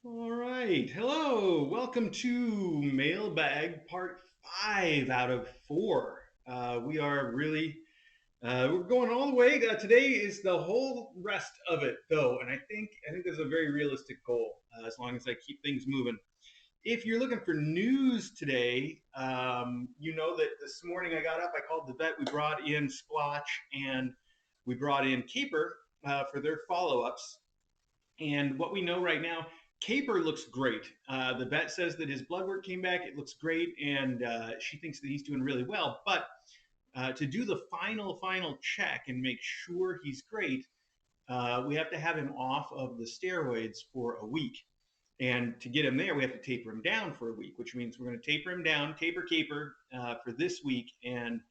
All right. Hello. Welcome to Mailbag Part 5 out of 4. We are really, we're going all the way. Today is the whole rest of it, though, and I think there's a very realistic goal as long as I keep things moving. If you're looking for news today, you know that this morning I got up, I called the vet, we brought in Splotch and we brought in Caper for their follow ups. And what we know right now, Caper looks great. The vet says that his blood work came back. It looks great, and she thinks that he's doing really well. But to do the final check and make sure he's great, we have to have him off of the steroids for a week. And to get him there, we have to taper him down for a week, which means we're going to taper him down, taper caper for this week, and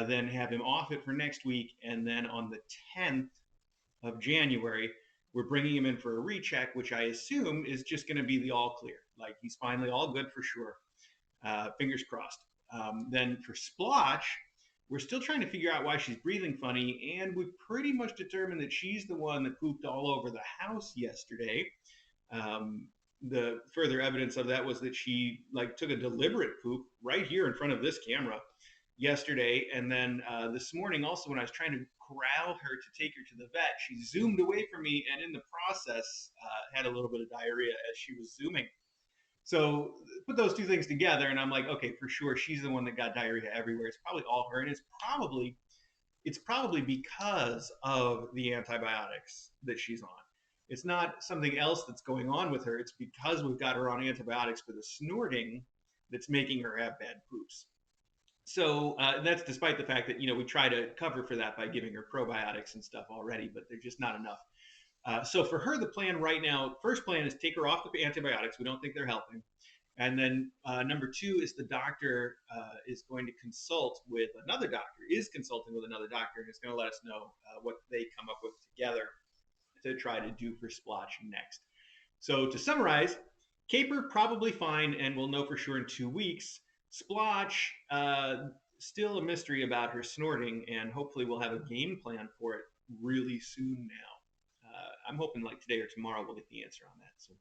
then have him off it for next week. And then on the 10th of January, we're bringing him in for a recheck, which I assume is just going to be the all clear. Like he's finally all good for sure. Fingers crossed. Then for Splotch, we're still trying to figure out why she's breathing funny, and we've pretty much determined that she's the one that pooped all over the house yesterday. The further evidence of that was that she like took a deliberate poop right here in front of this camera yesterday, and then this morning also when I was trying to corral her to take her to the vet, she zoomed away from me, and in the process had a little bit of diarrhea as she was zooming. So put those two things together, and I'm like, okay, for sure, she's the one that got diarrhea everywhere. It's probably all her, and it's probably because of the antibiotics that she's on. It's not something else that's going on with her. It's because we've got her on antibiotics for the snorting that's making her have bad poops. So that's despite the fact that we try to cover for that by giving her probiotics and stuff already, but they're just not enough. So for her, the plan right now, first plan is take her off the antibiotics. We don't think they're helping. And then number two is the doctor is going to consult with another doctor, is consulting with another doctor, and is going to let us know what they come up with together to try to do for Splotch next. So to summarize, Caper probably fine, and we'll know for sure in 2 weeks. Splotch, still a mystery about her snorting, and hopefully we'll have a game plan for it really soon now. I'm hoping like today or tomorrow we'll get the answer on that. So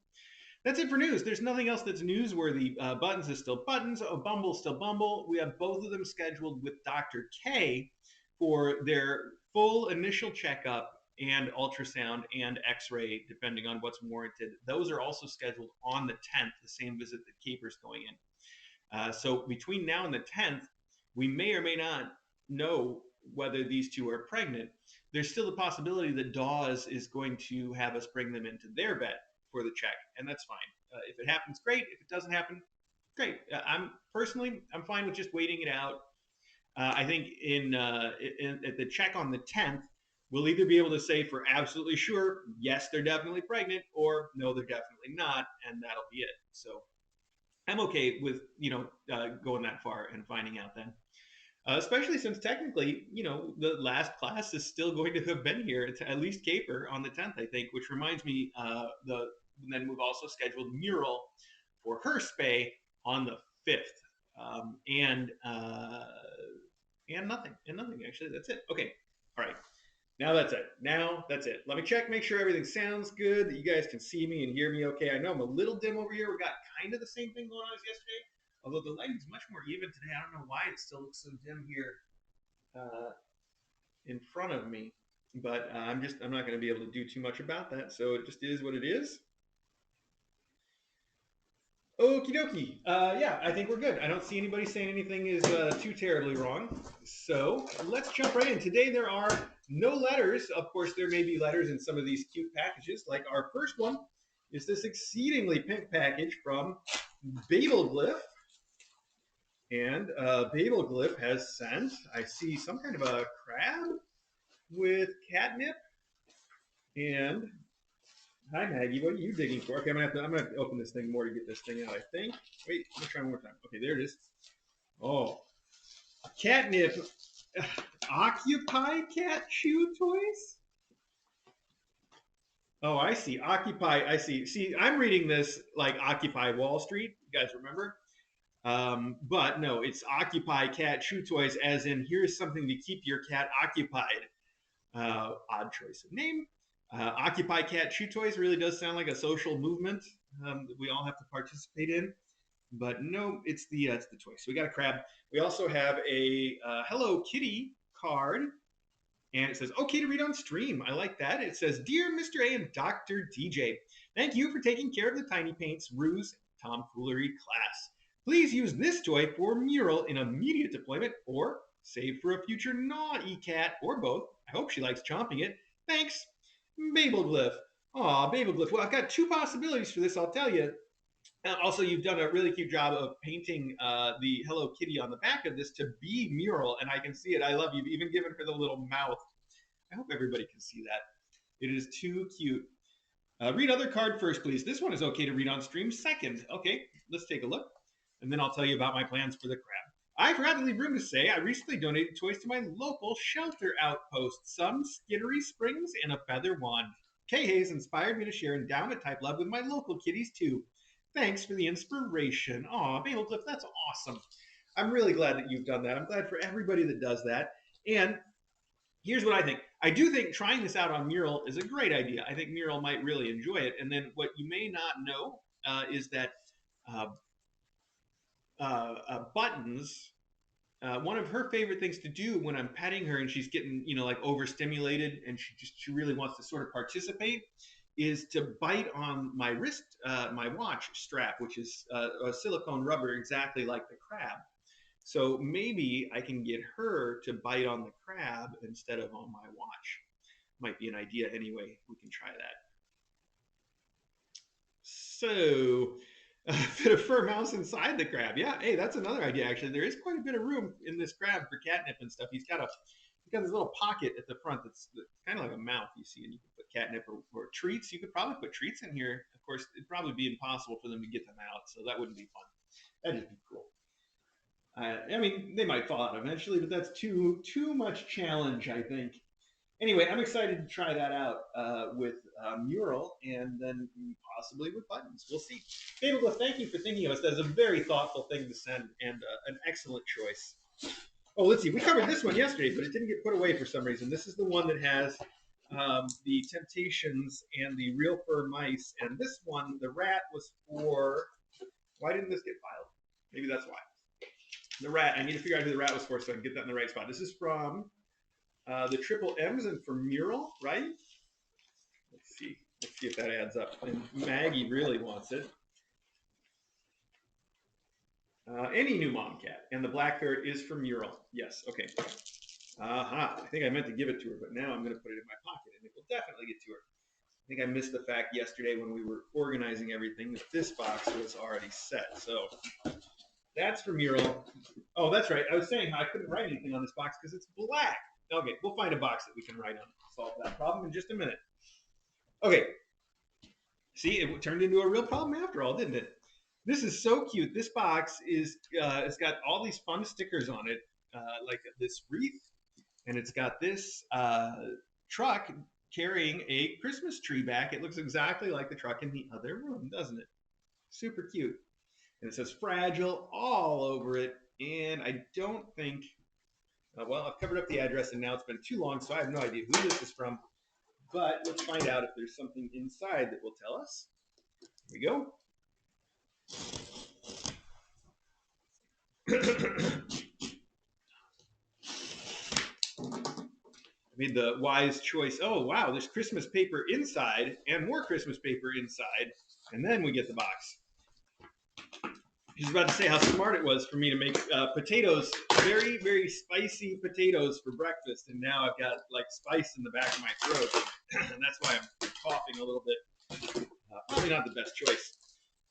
that's it for news. There's nothing else that's newsworthy. Buttons is still Buttons. Oh, Bumble's still Bumble. We have both of them scheduled with Dr. K for their full initial checkup and ultrasound and x-ray, depending on what's warranted. Those are also scheduled on the 10th, the same visit that Caper's going in. So between now and the 10th, we may or may not know whether these two are pregnant. There's still the possibility that Dawes is going to have us bring them into their vet for the check, and that's fine. If it happens, great. If it doesn't happen, great. I'm fine with just waiting it out. I think at the check on the 10th, we'll either be able to say for absolutely sure, yes, they're definitely pregnant, or no, they're definitely not, and that'll be it. So I'm okay with going that far and finding out then. Especially since technically, the last class is still going to have been here, at least Caper on the 10th, I think. Which reminds me, then we've also scheduled Mural for her spay on the 5th, and nothing actually. That's it. Okay, all right. Now that's it. Let me check, make sure everything sounds good, that you guys can see me and hear me okay. I know I'm a little dim over here. We got kind of the same thing going on as yesterday, although the lighting's much more even today. I don't know why it still looks so dim here in front of me, but I'm not going to be able to do too much about that. So it just is what it is. Okie dokie. Yeah, I think we're good. I don't see anybody saying anything is too terribly wrong. So let's jump right in. Today there are no letters. Of course, there may be letters in some of these cute packages. Like our first one is this exceedingly pink package from Babel Glyph. And Babel Glyph has sent, I see some kind of a crab with catnip. And hi Maggie, what are you digging for? Okay, I'm gonna have to open this thing more to get this thing out. I think. Wait, let's try one more time. Okay, there it is. Oh, catnip. Occupy cat chew toys. Oh, I see. Occupy. I see. See, I'm reading this like Occupy Wall Street. You guys remember? But no, it's Occupy cat chew toys, as in here's something to keep your cat occupied. Odd choice of name. Occupy Cat Chew Toys really does sound like a social movement. that we all have to participate in. But no, it's the toy. So we got a crab. We also have a Hello Kitty card, and it says "Okay to read on stream." I like that. It says, "Dear Mr. A and Dr. DJ, thank you for taking care of the Tiny Paints Ruse Tomfoolery class. Please use this toy for mural in immediate deployment, or save for a future naughty cat, or both. I hope she likes chomping it. Thanks, Babelglyph." Aw, Babelglyph. Well, I've got two possibilities for this. I'll tell you. Also, you've done a really cute job of painting the Hello Kitty on the back of this to be mural, and I can see it. I love you. You've even given her the little mouth. I hope everybody can see that. It is too cute. Read other card first, please. This one is okay to read on stream second. Okay, let's take a look, and then I'll tell you about my plans for the crab. I forgot to leave room to say I recently donated toys to my local shelter outpost, some skittery springs and a feather wand. Kay Hayes inspired me to share endowment type love with my local kitties too. Thanks for the inspiration. Aw, Babelglyph, that's awesome. I'm really glad that you've done that. I'm glad for everybody that does that. And here's what I think. I do think trying this out on Mural is a great idea. I think Mural might really enjoy it. And then what you may not know is that uh, Buttons, one of her favorite things to do when I'm petting her and she's getting, like overstimulated and she really wants to sort of participate, is to bite on my wrist, my watch strap, which is a silicone rubber exactly like the crab. So maybe I can get her to bite on the crab instead of on my watch. Might be an idea anyway. We can try that. So, fit a fur mouse inside the crab. Yeah, hey, that's another idea. Actually, there is quite a bit of room in this crab for catnip and stuff. He's got this little pocket at the front that's kind of like a mouth, you see, and you can put catnip or treats. You could probably put treats in here. Of course, it'd probably be impossible for them to get them out, so that wouldn't be fun. That'd just be cool. I mean, they might fall out eventually, but that's too much challenge, I think. Anyway, I'm excited to try that out with Mural and then possibly with Buttons. We'll see. Babelglyph, thank you for thinking of us. That's a very thoughtful thing to send and an excellent choice. Oh, let's see. We covered this one yesterday, but it didn't get put away for some reason. This is the one that has the Temptations and the Real Fur Mice. And this one, the rat was for... Why didn't this get filed? Maybe that's why. The rat. I need to figure out who the rat was for so I can get that in the right spot. This is from the Triple M's and for Mural, right? Let's see. Let's see if that adds up. And Maggie really wants it. Any new mom cat. And the black ferret is for Mural. Yes, okay. Aha. I think I meant to give it to her, but now I'm going to put it in my pocket, and it will definitely get to her. I think I missed the fact yesterday when we were organizing everything that this box was already set. So that's for Mural. Oh, that's right. I was saying I couldn't write anything on this box because it's black. Okay, we'll find a box that we can write on. Solve that problem in just a minute. Okay. See, it turned into a real problem after all, didn't it? This is so cute. This box is it's got all these fun stickers on it, like this wreath, and it's got this truck carrying a Christmas tree back. It looks exactly like the truck in the other room, doesn't it? Super cute. And it says fragile all over it. And I don't think, well, I've covered up the address and now it's been too long, so I have no idea who this is from. But let's find out if there's something inside that will tell us. Here we go. I made the wise choice. Oh, wow, there's Christmas paper inside and more Christmas paper inside. And then we get the box. She's about to say how smart it was for me to make potatoes, very, very spicy potatoes for breakfast. And now I've got like spice in the back of my throat. And that's why I'm coughing a little bit. Probably not the best choice.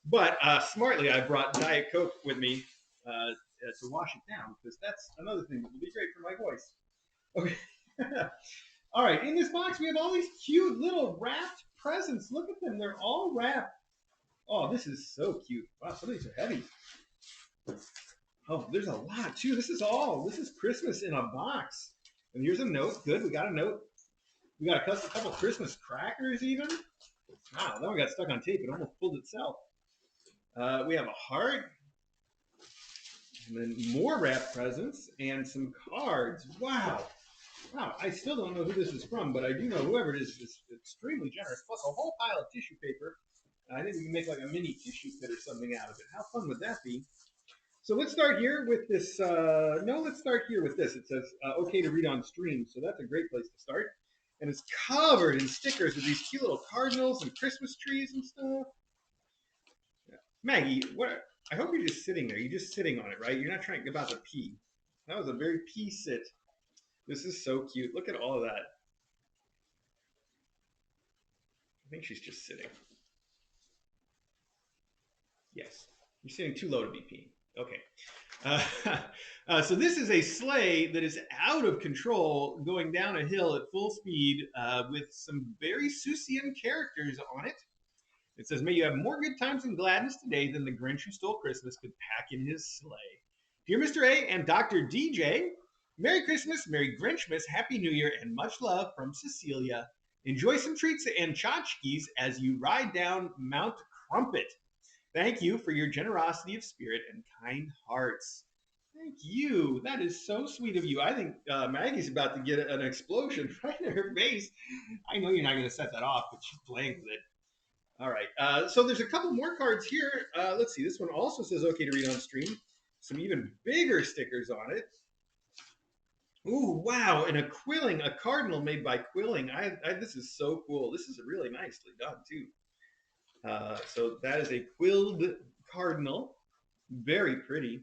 But smartly, I brought Diet Coke with me to wash it down, because that's another thing that will be great for my voice. Okay. All right, in this box, we have all these cute little wrapped presents. Look at them. They're all wrapped. Oh, this is so cute. Wow, some of these are heavy. Oh, there's a lot, too. This is Christmas in a box. And here's a note. Good, we got a note. We got a couple Christmas crackers, even. Wow, that one got stuck on tape. It almost pulled itself. We have a heart. And then more wrapped presents and some cards. Wow. Wow, I still don't know who this is from, but I do know whoever it is extremely generous. Plus a whole pile of tissue paper. I think we can make like a mini tissue kit or something out of it. How fun would that be? So let's start here with this. No, let's start here with this. It says, okay to read on stream. So that's a great place to start. And it's covered in stickers with these cute little cardinals and Christmas trees and stuff. Yeah. Maggie, what? I hope you're just sitting there. You're just sitting on it, right? You're not trying about to pee. That was a very pee sit. This is so cute. Look at all of that. I think she's just sitting. Yes. You're sitting too low to be peeing. Okay. So this is a sleigh that is out of control, going down a hill at full speed with some very Seussian characters on it. It says, may you have more good times and gladness today than the Grinch who stole Christmas could pack in his sleigh. Dear Mr. A and Dr. DJ, Merry Christmas, Merry Grinchmas, Happy New Year, and much love from Cecilia. Enjoy some treats and tchotchkes as you ride down Mount Crumpet. Thank you for your generosity of spirit and kind hearts. Thank you. That is so sweet of you. I think Maggie's about to get an explosion right in her face. I know you're not going to set that off, but she's playing with it. All right. So there's a couple more cards here. Let's see. This one also says okay to read on stream. Some even bigger stickers on it. Ooh, wow. And a quilling, a cardinal made by quilling. This is so cool. This is really nicely done, too. So that is a quilled cardinal. Very pretty.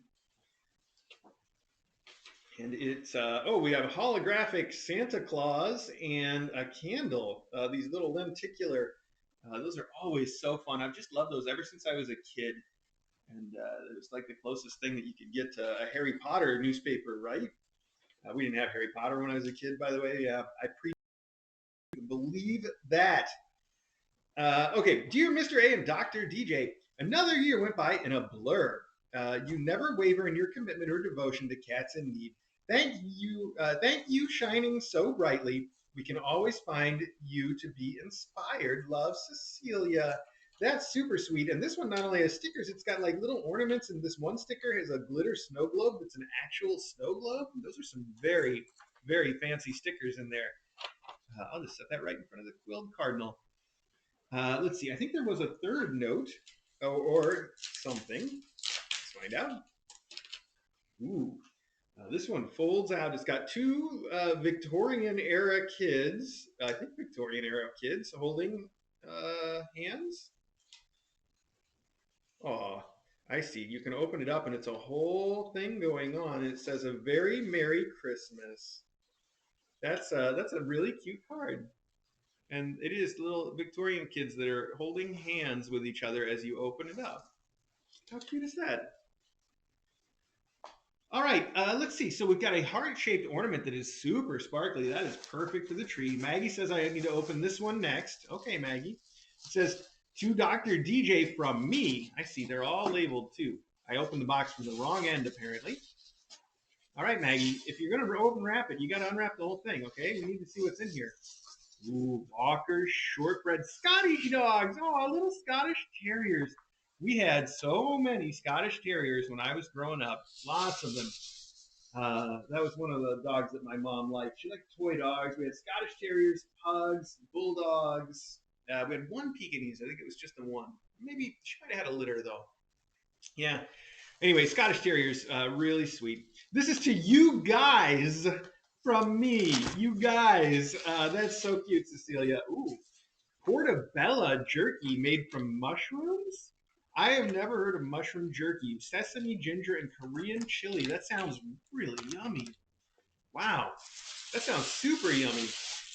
And it's, we have a holographic Santa Claus and a candle. These little lenticular, those are always so fun. I've just loved those ever since I was a kid. And it was like the closest thing that you could get to a Harry Potter newspaper, right? We didn't have Harry Potter when I was a kid, by the way. I believe that. Okay, dear Mr. A and Dr. DJ, another year went by in a blur. You never waver in your commitment or devotion to cats in need. Thank you, shining so brightly. We can always find you to be inspired. Love, Cecilia. That's super sweet. And this one not only has stickers, it's got like little ornaments, and this one sticker has a glitter snow globe that's an actual snow globe. Those are some very, very fancy stickers in there. I'll just set that right in front of the quilled cardinal. Let's see. I think there was a third note or something. Let's find out. Ooh. This one folds out. It's got two Victorian era kids. I think Victorian era kids holding hands. Oh, I see. You can open it up and it's a whole thing going on. It says a very Merry Christmas. That's a really cute card. And it is little Victorian kids that are holding hands with each other as you open it up. How cute is that? All right, let's see. So we've got a heart-shaped ornament that is super sparkly. That is perfect for the tree. Maggie says I need to open this one next. Okay, Maggie. It says, to Dr. DJ from me. I see, they're all labeled too. I opened the box from the wrong end, apparently. All right, Maggie, if you're going to open wrap it, you got to unwrap the whole thing, okay? We need to see what's in here. Ooh, Walker shortbread Scottish dogs. Oh, little Scottish terriers. We had so many Scottish terriers when I was growing up. Lots of them. That was one of the dogs that my mom liked. She liked toy dogs. We had Scottish terriers, pugs, bulldogs. We had one Pekingese. I think it was just the one. Maybe she might have had a litter, though. Yeah. Anyway, Scottish terriers, really sweet. This is to you guys from me. You guys. That's so cute, Cecilia. Ooh. Portobello jerky made from mushrooms? I have never heard of mushroom jerky. Sesame, ginger, and Korean chili. That sounds really yummy. Wow. That sounds super yummy.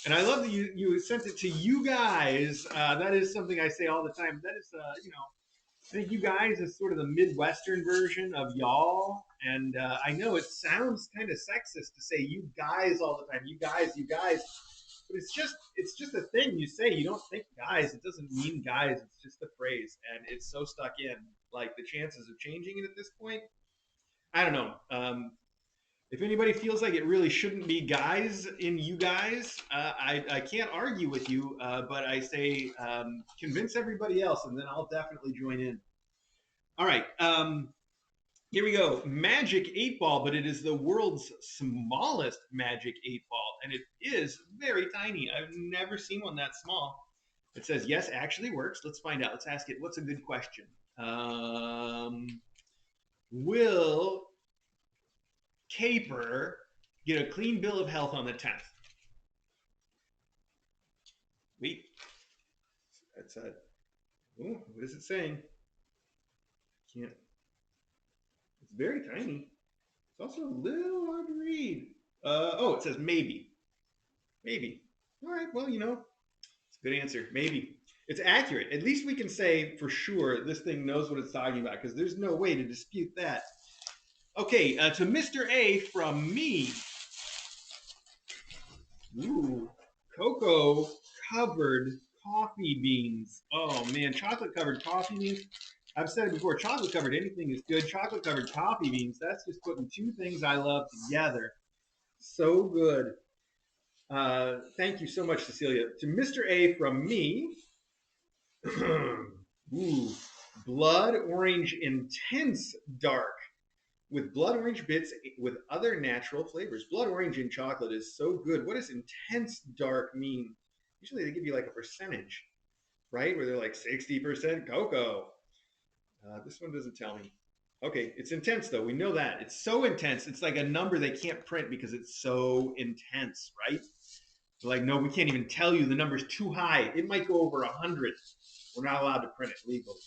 And I love that you sent it to you guys. That is something I say all the time. That is, I think you guys is sort of the Midwestern version of y'all. And I know it sounds kind of sexist to say you guys all the time. You guys, you guys. But it's just a thing you say. You don't think guys. It doesn't mean guys. It's just a phrase, and it's so stuck in. Like the chances of changing it at this point, I don't know. If anybody feels like it really shouldn't be guys in you guys, I can't argue with you. But I say convince everybody else, and then I'll definitely join in. All right. Here we go. Magic 8-ball, but it is the world's smallest Magic 8-ball, and it is very tiny. I've never seen one that small. It says, yes, actually works. Let's find out. Let's ask it. What's a good question? Will Caper get a clean bill of health on the 10th? Wait, that's a. Oh, what is it saying? Can't. It's very tiny. It's also a little hard to read. Oh, it says maybe. Maybe. All right. Well, it's a good answer. Maybe. It's accurate. At least we can say for sure this thing knows what it's talking about because there's no way to dispute that. Okay, to Mr. A from me. Ooh, cocoa covered coffee beans. Oh man, chocolate covered coffee beans. I've said it before, chocolate covered anything is good. Chocolate covered coffee beans, that's just putting two things I love together. So good. Thank you so much, Cecilia. To Mr. A from me. Ooh, blood orange intense dark with blood orange bits with other natural flavors. Blood orange in chocolate is so good. What does intense dark mean? Usually they give you like a percentage, right? Where they're like 60% cocoa. This one doesn't tell me. Okay, it's intense though. We know that. It's so intense. It's like a number they can't print because it's so intense, right? They're like, no, we can't even tell you the number's too high. It might go over 100. We're not allowed to print it legally.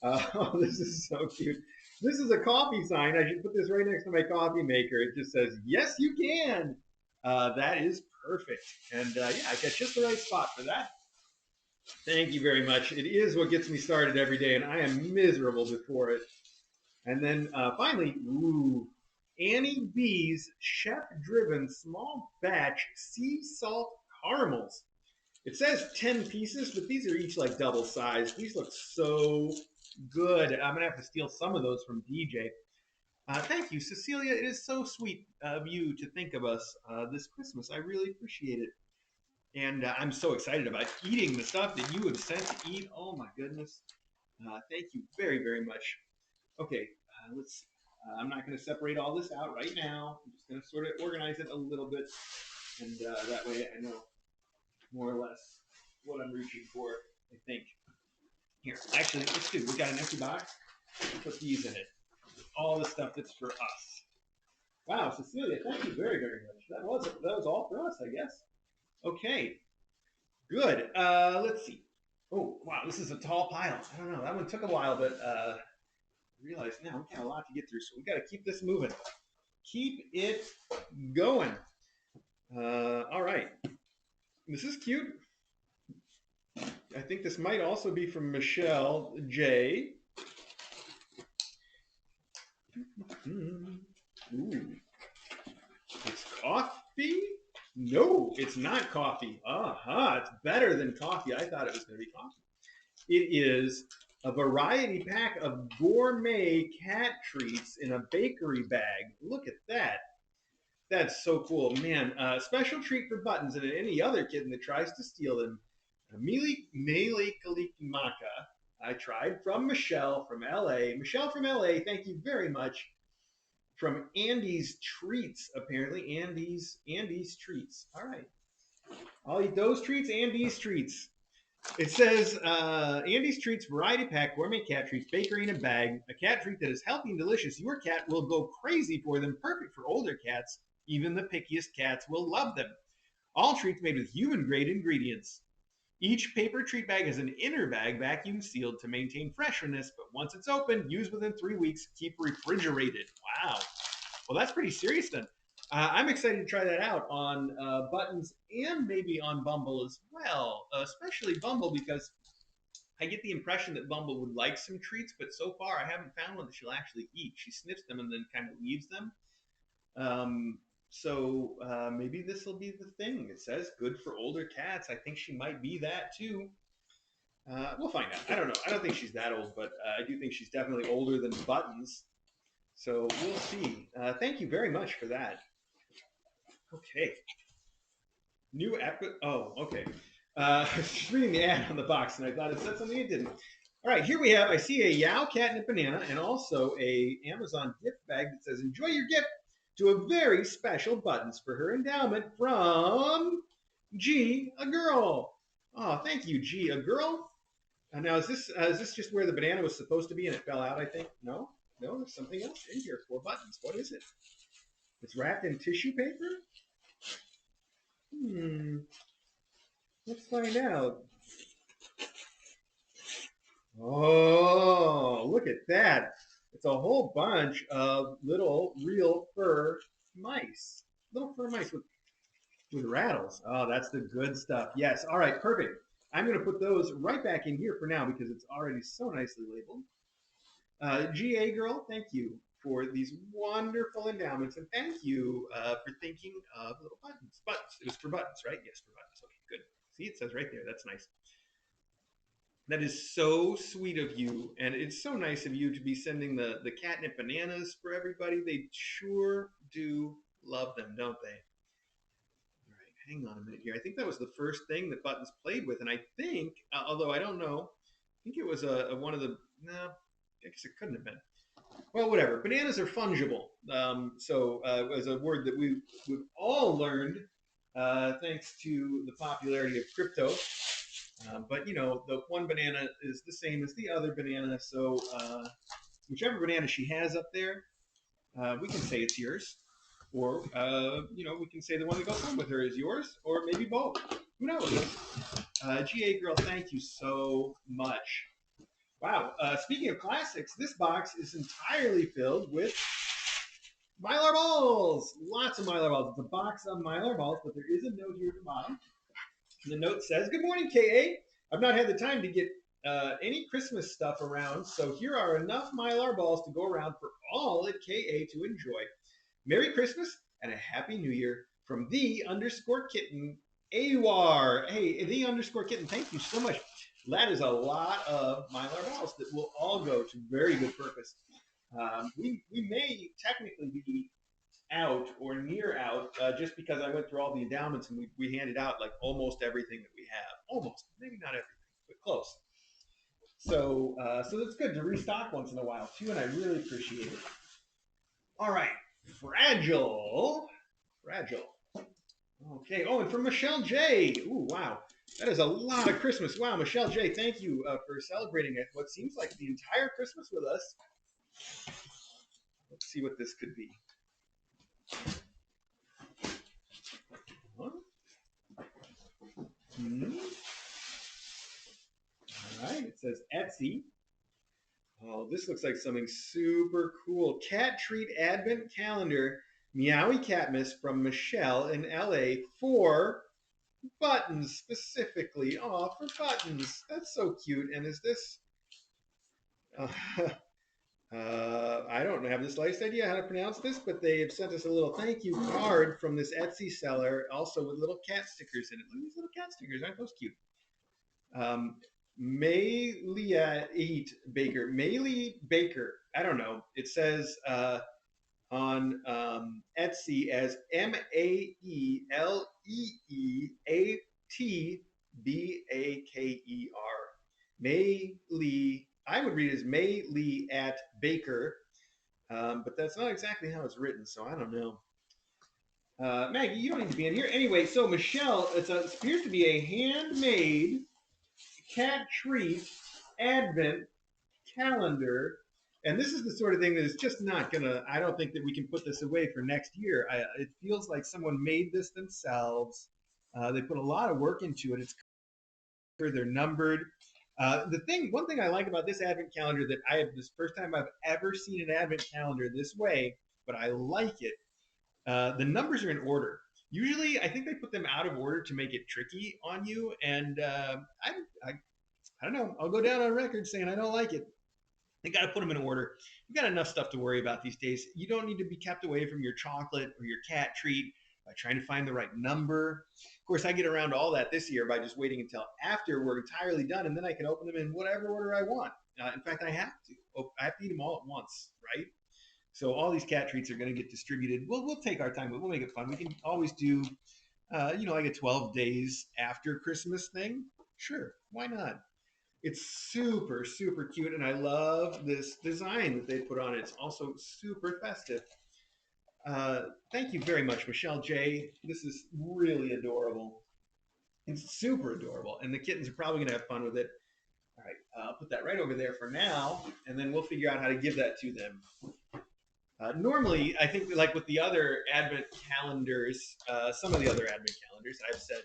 Oh, this is so cute. This is a coffee sign. I should put this right next to my coffee maker. It just says, yes, you can. That is perfect. And yeah, I got just the right spot for that. Thank you very much. It is what gets me started every day, and I am miserable before it. And then finally, ooh, Annie B's chef-driven small batch sea salt caramels. It says 10 pieces, but these are each like double sized. These look so good. I'm going to have to steal some of those from DJ. Thank you, Cecilia. It is so sweet of you to think of us this Christmas. I really appreciate it. And I'm so excited about eating the stuff that you have sent to eat. Oh, my goodness. Thank you very, very much. Okay, let's see. I'm not going to separate all this out right now. I'm just going to sort of organize it a little bit. And that way I know more or less what I'm reaching for, I think. Here, actually, let's do. We got an empty box. Put these in it. All the stuff that's for us. Wow, Cecilia, thank you very, very much. That was all for us, I guess. Okay, good. Let's see. Oh, wow, this is a tall pile. I don't know. That one took a while, but I realized now we got a lot to get through, so we got to keep this moving. Keep it going. All right. This is cute. I think this might also be from Michelle J. Ooh. It's coffee? No, it's not coffee. Aha, it's better than coffee. I thought it was going to be coffee. It is a variety pack of gourmet cat treats in a bakery bag. Look at that. That's so cool. Man, special treat for Buttons and any other kitten that tries to steal them. Mele Kalikimaka. I tried from Michelle from LA. Michelle from LA, thank you very much. From Andy's Treats, apparently. Andy's Treats. All right. I'll eat those treats, Andy's Treats. It says Andy's Treats Variety Pack Gourmet Cat Treats Bakery in a Bag. A cat treat that is healthy and delicious. Your cat will go crazy for them. Perfect for older cats. Even the pickiest cats will love them. All treats made with human-grade ingredients. Each paper treat bag has an inner bag vacuum sealed to maintain freshness, but once it's open, use within 3 weeks, keep refrigerated. Wow. Well, that's pretty serious then. I'm excited to try that out on Buttons and maybe on Bumble as well, especially Bumble because I get the impression that Bumble would like some treats, but so far I haven't found one that she'll actually eat. She sniffs them and then kind of leaves them. So maybe this will be the thing. It says good for older cats. I think she might be that too. We'll find out. I don't know. I don't think she's that old, but I do think she's definitely older than Buttons. So we'll see. Thank you very much for that. Okay. New app. Oh, okay. I was just reading the ad on the box, and I thought it said something it didn't. All right, here we have. I see a Yow Catnip Banana and also a Amazon gift bag that says, "Enjoy your gift to a very special Buttons for her endowment from G, a girl." Oh, thank you, G. A girl? Now, is this just where the banana was supposed to be and it fell out, I think? No? No, there's something else in here. 4 buttons. What is it? It's wrapped in tissue paper? Hmm. Let's find out. Oh, look at that. It's a whole bunch of little real fur mice. Little fur mice with rattles. Oh, that's the good stuff. Yes. All right, perfect. I'm going to put those right back in here for now because it's already so nicely labeled. GA girl, thank you for these wonderful endowments, and thank you for thinking of little buttons. Buttons. It was for buttons, right? Yes, for buttons. Okay, good. See, it says right there. That's nice. That is so sweet of you, and it's so nice of you to be sending the catnip bananas for everybody. They sure do love them, don't they? All right, hang on a minute here. I think that was the first thing that Buttons played with, and I think, although I don't know, I think it was one of the. No, I guess it couldn't have been. Well, whatever. Bananas are fungible. As a word that we've all learned thanks to the popularity of crypto. But you know, the one banana is the same as the other banana. So whichever banana she has up there, we can say it's yours, or you know, we can say the one that goes home with her is yours, or maybe both. Who knows? GA girl, thank you so much. Wow. Speaking of classics, this box is entirely filled with Mylar balls. Lots of Mylar balls. It's a box of Mylar balls, but there is a note here at the bottom. The note says, "Good morning, KA. I've not had the time to get any Christmas stuff around, so here are enough Mylar balls to go around for all at KA to enjoy. Merry Christmas and a Happy New Year from the underscore kitten AWAR." Hey, the underscore kitten, thank you so much. That is a lot of Mylar balls that will all go to very good purpose. We may technically be out or near out just because I went through all the endowments and we handed out like almost everything that we have. Almost, maybe not everything, but close. So it's good to restock once in a while too, and I really appreciate it. All right, fragile, fragile. Okay. Oh, and from Michelle J. Ooh, wow. That is a lot of Christmas. Wow, Michelle J. Thank you for celebrating it. What seems like the entire Christmas with us. Let's see what this could be. Huh? All right. It says Etsy. Oh, this looks like something super cool. Cat Treat Advent Calendar, Meowie Catmas from Michelle in LA for buttons specifically. Oh, for buttons. That's so cute. And is this? Uh, I don't have the slightest idea how to pronounce this, but they have sent us a little thank you card from this Etsy seller, also with little cat stickers in it. Look at these little cat stickers. Aren't those cute? Maylee Baker. Maylee Baker. I don't know. It says on Etsy as Maeleeatbaker. Maylee. I would read it as Maylee at Baker, but that's not exactly how it's written, so I don't know. Maggie, you don't need to be in here. Anyway, so Michelle, it appears to be a handmade cat treat advent calendar. And this is the sort of thing that is just not gonna. I don't think that we can put this away for next year. It feels like someone made this themselves. They put a lot of work into it. It's they're numbered. One thing I like about this advent calendar that I have this first time I've ever seen an advent calendar this way, but I like it. The numbers are in order. Usually, I think they put them out of order to make it tricky on you, and I don't know. I'll go down on record saying I don't like it. They got to put them in order. You've got enough stuff to worry about these days. You don't need to be kept away from your chocolate or your cat treat by trying to find the right number. Of course, I get around to all that this year by just waiting until after we're entirely done, and then I can open them in whatever order I want. In fact, I have to. I have to eat them all at once, right? So all these cat treats are going to get distributed. We'll take our time, but we'll make it fun. We can always do, like a 12 days after Christmas thing. Sure, why not? It's super, super cute, and I love this design that they put on it. It's also super festive. Thank you very much, Michelle J. This is really adorable. It's super adorable, and the kittens are probably going to have fun with it. All right, I'll put that right over there for now, and then we'll figure out how to give that to them. Normally, I think like with the other Advent calendars, some of the other Advent calendars, I've said,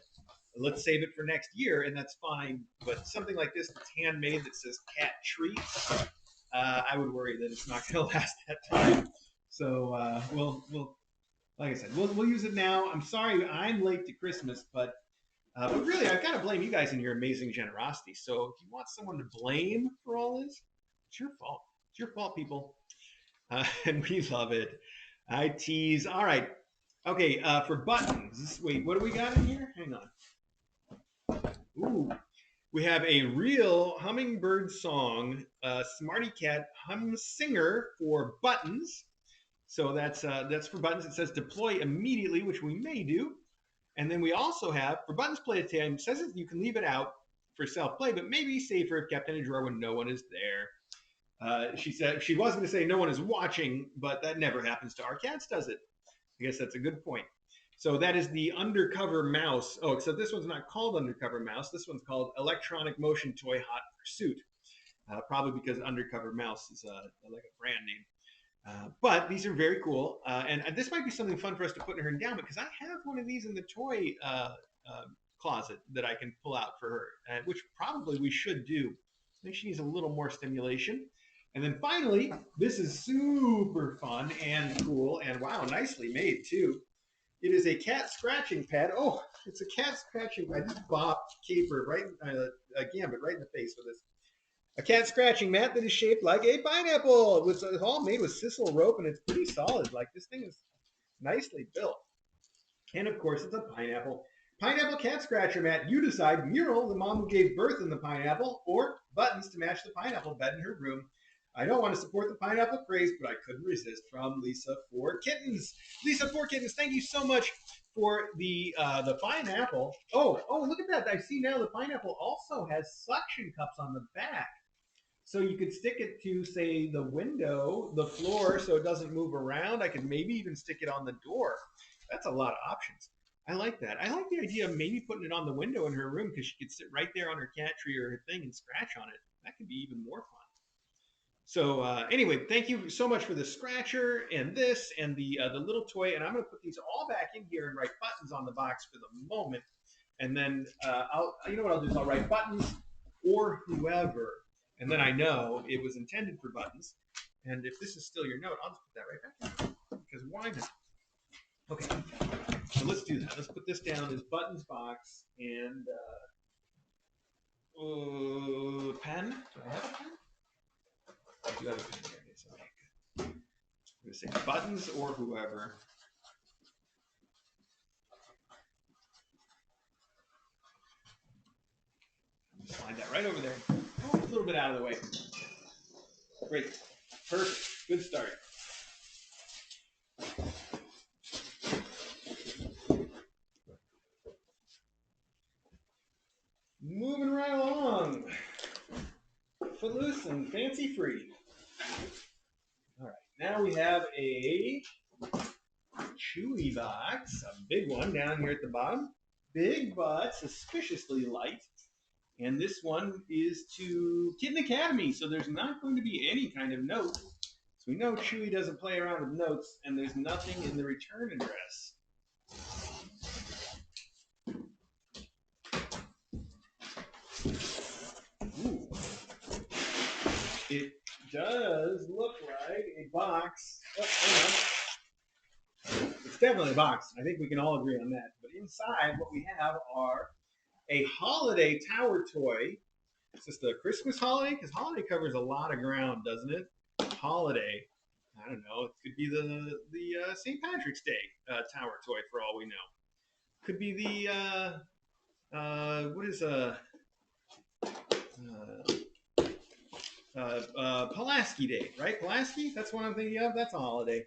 let's save it for next year, and that's fine. But something like this that's handmade that says cat treats, I would worry that it's not going to last that time. So we'll like I said, we'll use it now. I'm sorry I'm late to Christmas, but really, I've got to blame you guys in your amazing generosity. So if you want someone to blame for all this, it's your fault. It's your fault, people. And we love it. I tease. All right. Okay, for buttons. Wait, what do we got in here? Hang on. Ooh, we have a real hummingbird song, Smarty Cat hum singer for buttons. So that's for buttons. It says deploy immediately, which we may do. And then we also have for buttons play at time. It says that you can leave it out for self play, but maybe safer if kept in a drawer when no one is there. She said she was going to say no one is watching, but that never happens to our cats, does it? I guess that's a good point. So that is the undercover mouse. Oh, except this one's not called undercover mouse. This one's called electronic motion toy hot pursuit. Probably because undercover mouse is like a brand name. But these are very cool, and this might be something fun for us to put in her endowment because I have one of these in the toy closet that I can pull out for her, which probably we should do. I think she needs a little more stimulation. And then finally, this is super fun and cool, and wow, nicely made too. It is a cat scratching pad. Oh, it's a cat scratching pad. I just bopped Caper right, Gambit right in the face with this. A cat scratching mat that is shaped like a pineapple. It's all made with sisal rope, and it's pretty solid. Like this thing is nicely built. And of course, it's a pineapple. Pineapple cat scratcher mat. You decide. Mural, the mom who gave birth in the pineapple, or buttons to match the pineapple bed in her room. I don't want to support the pineapple craze, but I couldn't resist. From Lisa for Kittens. Lisa for Kittens, thank you so much for the pineapple. Oh, look at that. I see now the pineapple also has suction cups on the back. So you could stick it to, say, the window, the floor, so it doesn't move around. I could maybe even stick it on the door. That's a lot of options. I like that. I like the idea of maybe putting it on the window in her room because she could sit right there on her cat tree or her thing and scratch on it. That could be even more fun. So anyway, thank you so much for the scratcher and this and the little toy. And I'm going to put these all back in here and write buttons on the box for the moment. And then you know what I'll do is I'll write buttons or whoever. And then I know it was intended for buttons. And if this is still your note, I'll just put that right back in. Because why not? Okay, so let's do that. Let's put this down as buttons box and pen. Do I have a pen? I do have a pen here. It's okay, good. I'm going to say buttons or whoever. Slide that right over there. Oh, a little bit out of the way. Great. Perfect. Good start. Moving right along. Footloose and fancy free. All right. Now we have a Chewy box, a big one down here at the bottom. Big but suspiciously light. And this one is to Kitten Academy, so there's not going to be any kind of note. So we know Chewy doesn't play around with notes, and there's nothing in the return address. Ooh. It does look like a box. Oh, hang on. It's definitely a box. I think we can all agree on that. But inside, what we have are a holiday tower toy. Is this the Christmas holiday? Because holiday covers a lot of ground, doesn't it? Holiday. I don't know. It could be the St. Patrick's Day tower toy for all we know. Could be the what is Pulaski Day, right? Pulaski? That's what I'm thinking of. That's a holiday.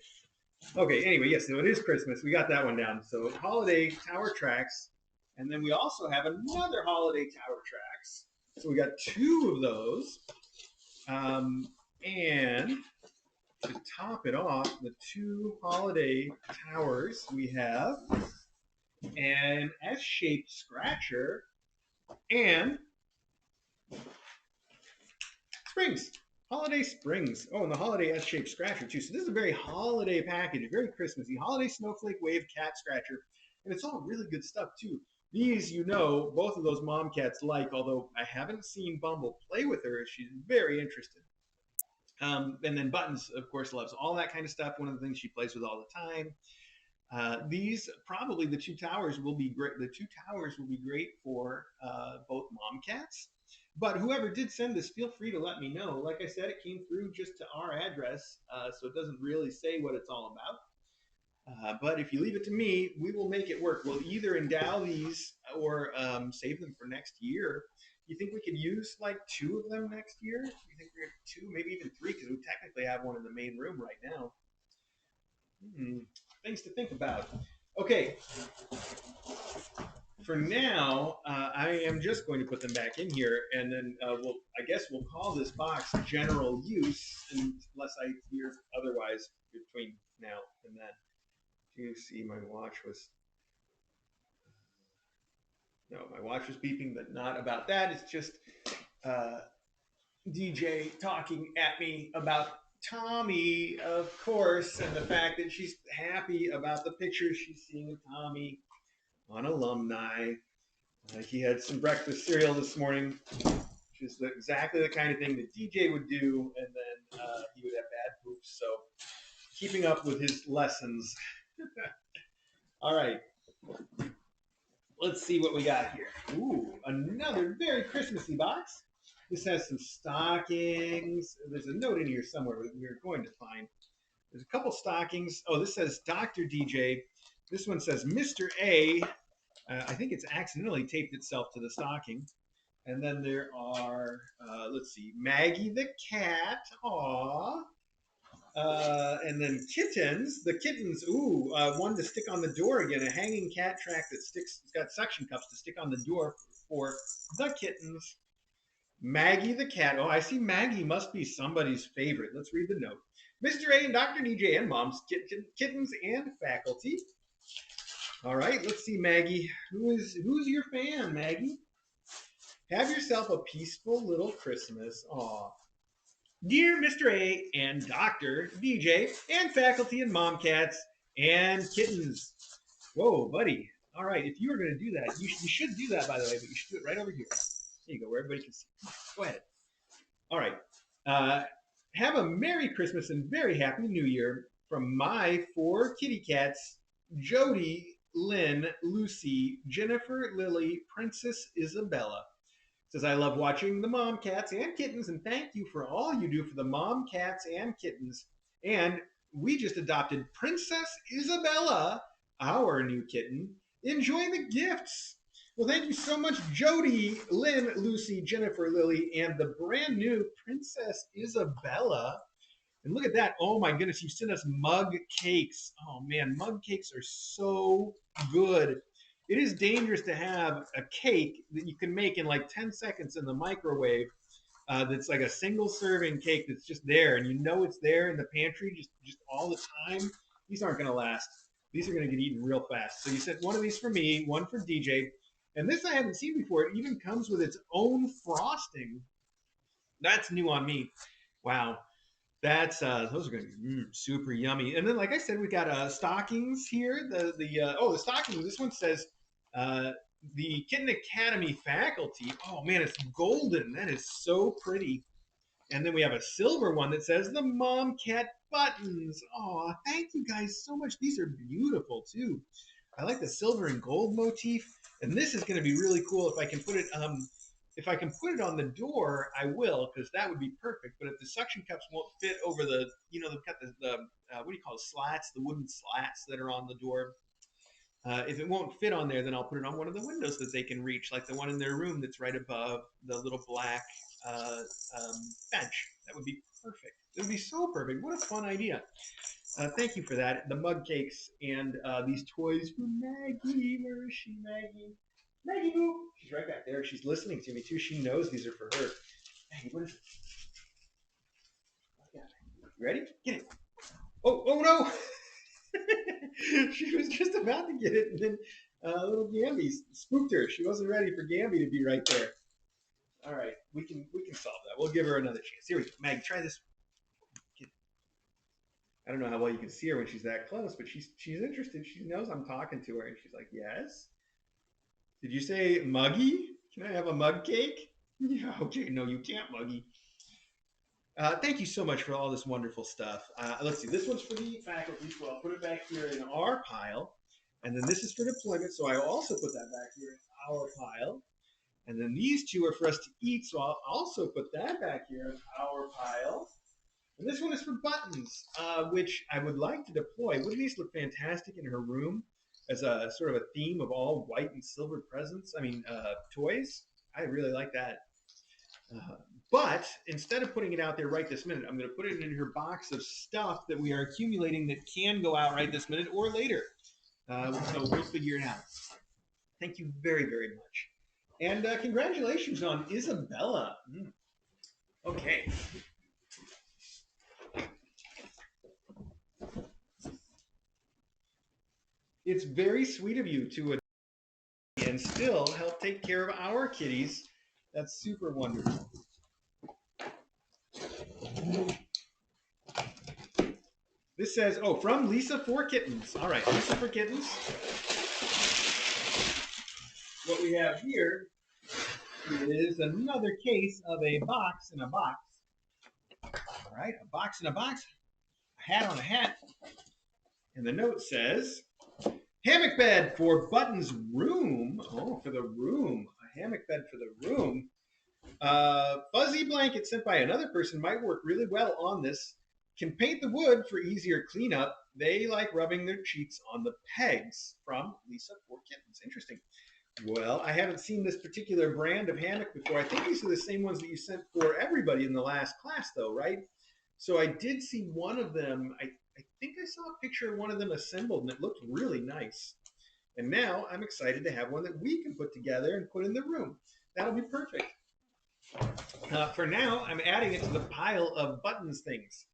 Okay. Anyway, yes. So it is Christmas. We got that one down. So holiday tower tracks, and then we also have another holiday tower tracks. So we got two of those, and to top it off, the two holiday towers we have an S-shaped scratcher, and springs. Holiday springs. Oh, and the holiday S-shaped scratcher too. So this is a very holiday package, a very Christmassy holiday snowflake wave cat scratcher, and it's all really good stuff too. These, both of those mom cats like, although I haven't seen Bumble play with her. She's very interested. And then Buttons, of course, loves all that kind of stuff. One of the things she plays with all the time. These probably the two towers will be great. The two towers will be great for both mom cats. But whoever did send this, feel free to let me know. Like I said, it came through just to our address, so it doesn't really say what it's all about. But if you leave it to me, we will make it work. We'll either endow these or save them for next year. You think we could use like two of them next year? You think we're two, maybe even three, because we technically have one in the main room right now. Things to think about. Okay, for now, I am just going to put them back in here, and then I guess we'll call this box general use, unless I hear otherwise between now and then. Do you see my watch was? No, my watch was beeping, but not about that. It's just uh, DJ talking at me about Tommy, of course, and the fact that she's happy about the pictures she's seeing of Tommy on alumni. He had some breakfast cereal this morning, which is exactly the kind of thing that DJ would do, and then he would have bad poops. So, keeping up with his lessons. All right, let's see what we got here. Ooh, another very Christmassy box. This has some stockings. There's a note in here somewhere we're going to find. There's a couple stockings. Oh, this says Dr. DJ. This one says Mr. A. I think it's accidentally taped itself to the stocking. And then there are, let's see, Maggie the cat. Aww. And then kittens. The kittens, ooh, one to stick on the door again. A hanging cat track that sticks, it's got suction cups to stick on the door for the kittens. Maggie the cat. Oh, I see Maggie must be somebody's favorite. Let's read the note. Mr. A and Dr. DJ and Mom's kittens and faculty. All right, let's see, Maggie. Who's your fan, Maggie? Have yourself a peaceful little Christmas. Aw. Dear Mr. A and Dr. DJ and faculty and mom cats and kittens. Whoa, buddy. All right, if you were going to do that, you should do that, by the way, but you should do it right over here. There you go, where everybody can see. Go ahead. All right. Have a Merry Christmas and very Happy New Year from my four kitty cats, Jody, Lynn, Lucy, Jennifer, Lily, Princess Isabella. Says, I love watching the mom cats and kittens, and thank you for all you do for the mom cats and kittens. And we just adopted Princess Isabella, our new kitten. Enjoy the gifts. Well, thank you so much, Jody, Lynn, Lucy, Jennifer, Lily, and the brand new Princess Isabella. And look at that. Oh my goodness, you sent us mug cakes. Oh man, mug cakes are so good. It is dangerous to have a cake that you can make in like 10 seconds in the microwave. That's like a single serving cake that's just there, and you know it's there in the pantry just all the time. These aren't going to last. These are going to get eaten real fast. So you sent one of these for me, one for DJ, and this I haven't seen before. It even comes with its own frosting. That's new on me. Wow. That's those are going to be super yummy. And then, like I said, we got stockings here. The stocking. This one says the Kitten Academy faculty. Oh man, it's golden. That is so pretty. And then we have a silver one that says the Mom Cat buttons. Oh, thank you guys so much. These are beautiful too. I like the silver and gold motif. And this is going to be really cool if I can put it. If I can put it on the door, I will, because that would be perfect. But if the suction cups won't fit over the, they've got the what do you call it, slats, the wooden slats that are on the door. If it won't fit on there, then I'll put it on one of the windows that they can reach, like the one in their room that's right above the little black bench. That would be perfect. It would be so perfect. What a fun idea. Thank you for that. The mug cakes and these toys for Maggie. Where is she, Maggie? Maggie Boo. She's right back there. She's listening to me too. She knows these are for her. Maggie, what is it? You ready? Get it. Oh no! She was just about to get it, and then Little Gamby spooked her. She wasn't ready for Gamby to be right there. All right, we can solve that. We'll give her another chance. Here we go. Mag, try this. I don't know how well you can see her when she's that close, but she's interested. She knows I'm talking to her, and she's like, "Yes." Did you say muggy? Can I have a mug cake? Yeah. Okay. No, you can't, muggy. Thank you so much for all this wonderful stuff. Let's see. This one's for the faculty, so I'll put it back here in our pile, and then this is for deployment, so I will also put that back here in our pile. And then these two are for us to eat, so I'll also put that back here in our pile. And this one is for buttons, which I would like to deploy. Wouldn't these look fantastic in her room as a sort of a theme of all white and silver presents? Toys. I really like that. But instead of putting it out there right this minute, I'm going to put it in her box of stuff that we are accumulating that can go out right this minute or later. So we'll figure it out. Thank you very, very much. And congratulations on Isabella. Okay. It's very sweet of you to and still help take care of our kitties. That's super wonderful. This says, oh, from Lisa for Kittens. All right, Lisa for Kittens. What we have here is another case of a box in a box. All right, a box in a box, a hat on a hat. And the note says, hammock bed for Button's room. Oh, for the room. A hammock bed for the room. Fuzzy blanket sent by another person might work really well on this. Can paint the wood for easier cleanup. They like rubbing their cheeks on the pegs. From Lisa for Kittens. Interesting. Well, I haven't seen this particular brand of hammock before. I think these are the same ones that you sent for everybody in the last class, though, right? So I did see one of them. I think I saw a picture of one of them assembled, and it looked really nice. And now I'm excited to have one that we can put together and put in the room. That'll be perfect. For now, I'm adding it to the pile of buttons things,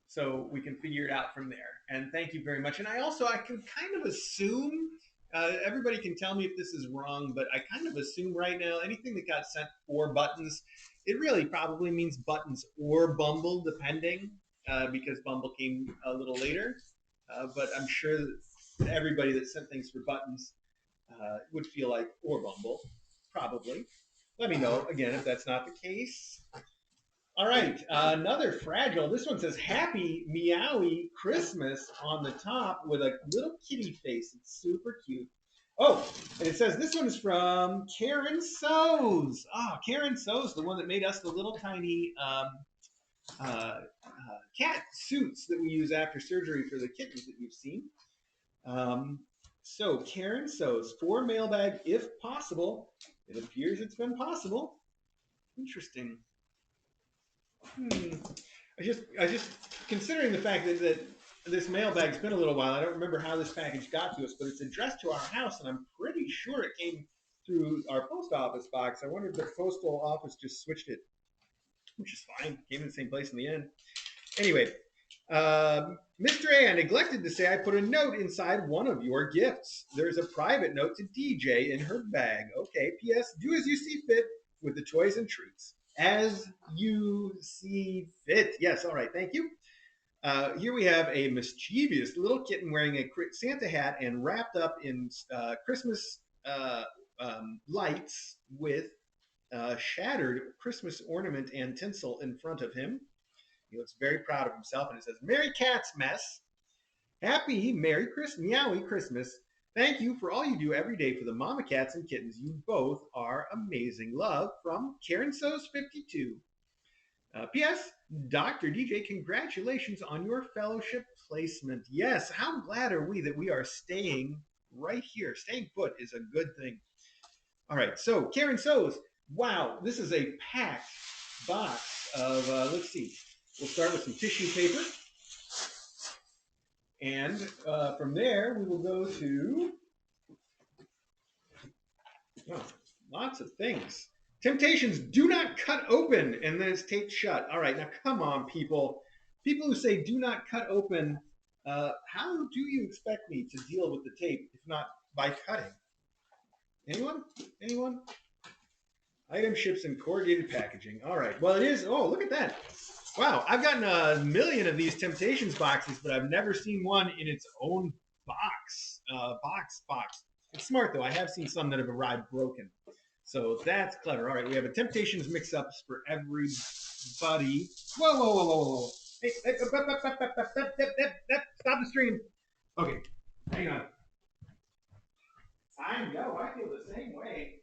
so we can figure it out from there. And thank you very much. And I can kind of assume, everybody can tell me if this is wrong, but I kind of assume right now anything that got sent for buttons, it really probably means buttons or Bumble, depending, because Bumble came a little later. But I'm sure that everybody that sent things for buttons would feel like or Bumble, probably. Let me know again if that's not the case. All right, another fragile. This one says Happy Meowie Christmas on the top with a little kitty face. It's super cute. Oh, and it says this one is from Karen Sows. Karen Sows, the one that made us the little tiny cat suits that we use after surgery for the kittens that you've seen. So Karen Sows, for mailbag if possible. It appears it's been possible. Interesting. I just considering the fact that this mailbag's been a little while. I don't remember how this package got to us, but it's addressed to our house, and I'm pretty sure it came through our post office box. I wonder if the postal office just switched it, which is fine. Came in the same place in the end. Anyway, Mr. A, I neglected to say I put a note inside one of your gifts. There's a private note to DJ in her bag. Okay, P.S. Do as you see fit with the toys and treats. As you see fit. Yes, all right, thank you. Here we have a mischievous little kitten wearing a Santa hat and wrapped up in Christmas lights with shattered Christmas ornament and tinsel in front of him. He looks very proud of himself, and it says, Merry Cat's Mess. Happy Merry Christmas, Meowie Christmas. Thank you for all you do every day for the mama cats and kittens. You both are amazing. Love, from Karen Sows 52. P.S. Dr. DJ, congratulations on your fellowship placement. Yes, how glad are we that we are staying right here. Staying put is a good thing. All right, so Karen Sows, wow, this is a packed box of, let's see, we'll start with some tissue paper. And from there, we will go to lots of things. Temptations do not cut open, and then it's taped shut. All right, now come on, people. People who say do not cut open, how do you expect me to deal with the tape if not by cutting? Anyone? Anyone? Item ships in corrugated packaging. All right. Well, it is. Oh, look at that. Wow, I've gotten a million of these Temptations boxes, but I've never seen one in its own box. Box. It's smart though. I have seen some that have arrived broken, so that's clever. All right, we have a Temptations mix-ups for everybody. Whoa! Hey, stop the stream. Okay, hang on. I know. I feel the same way.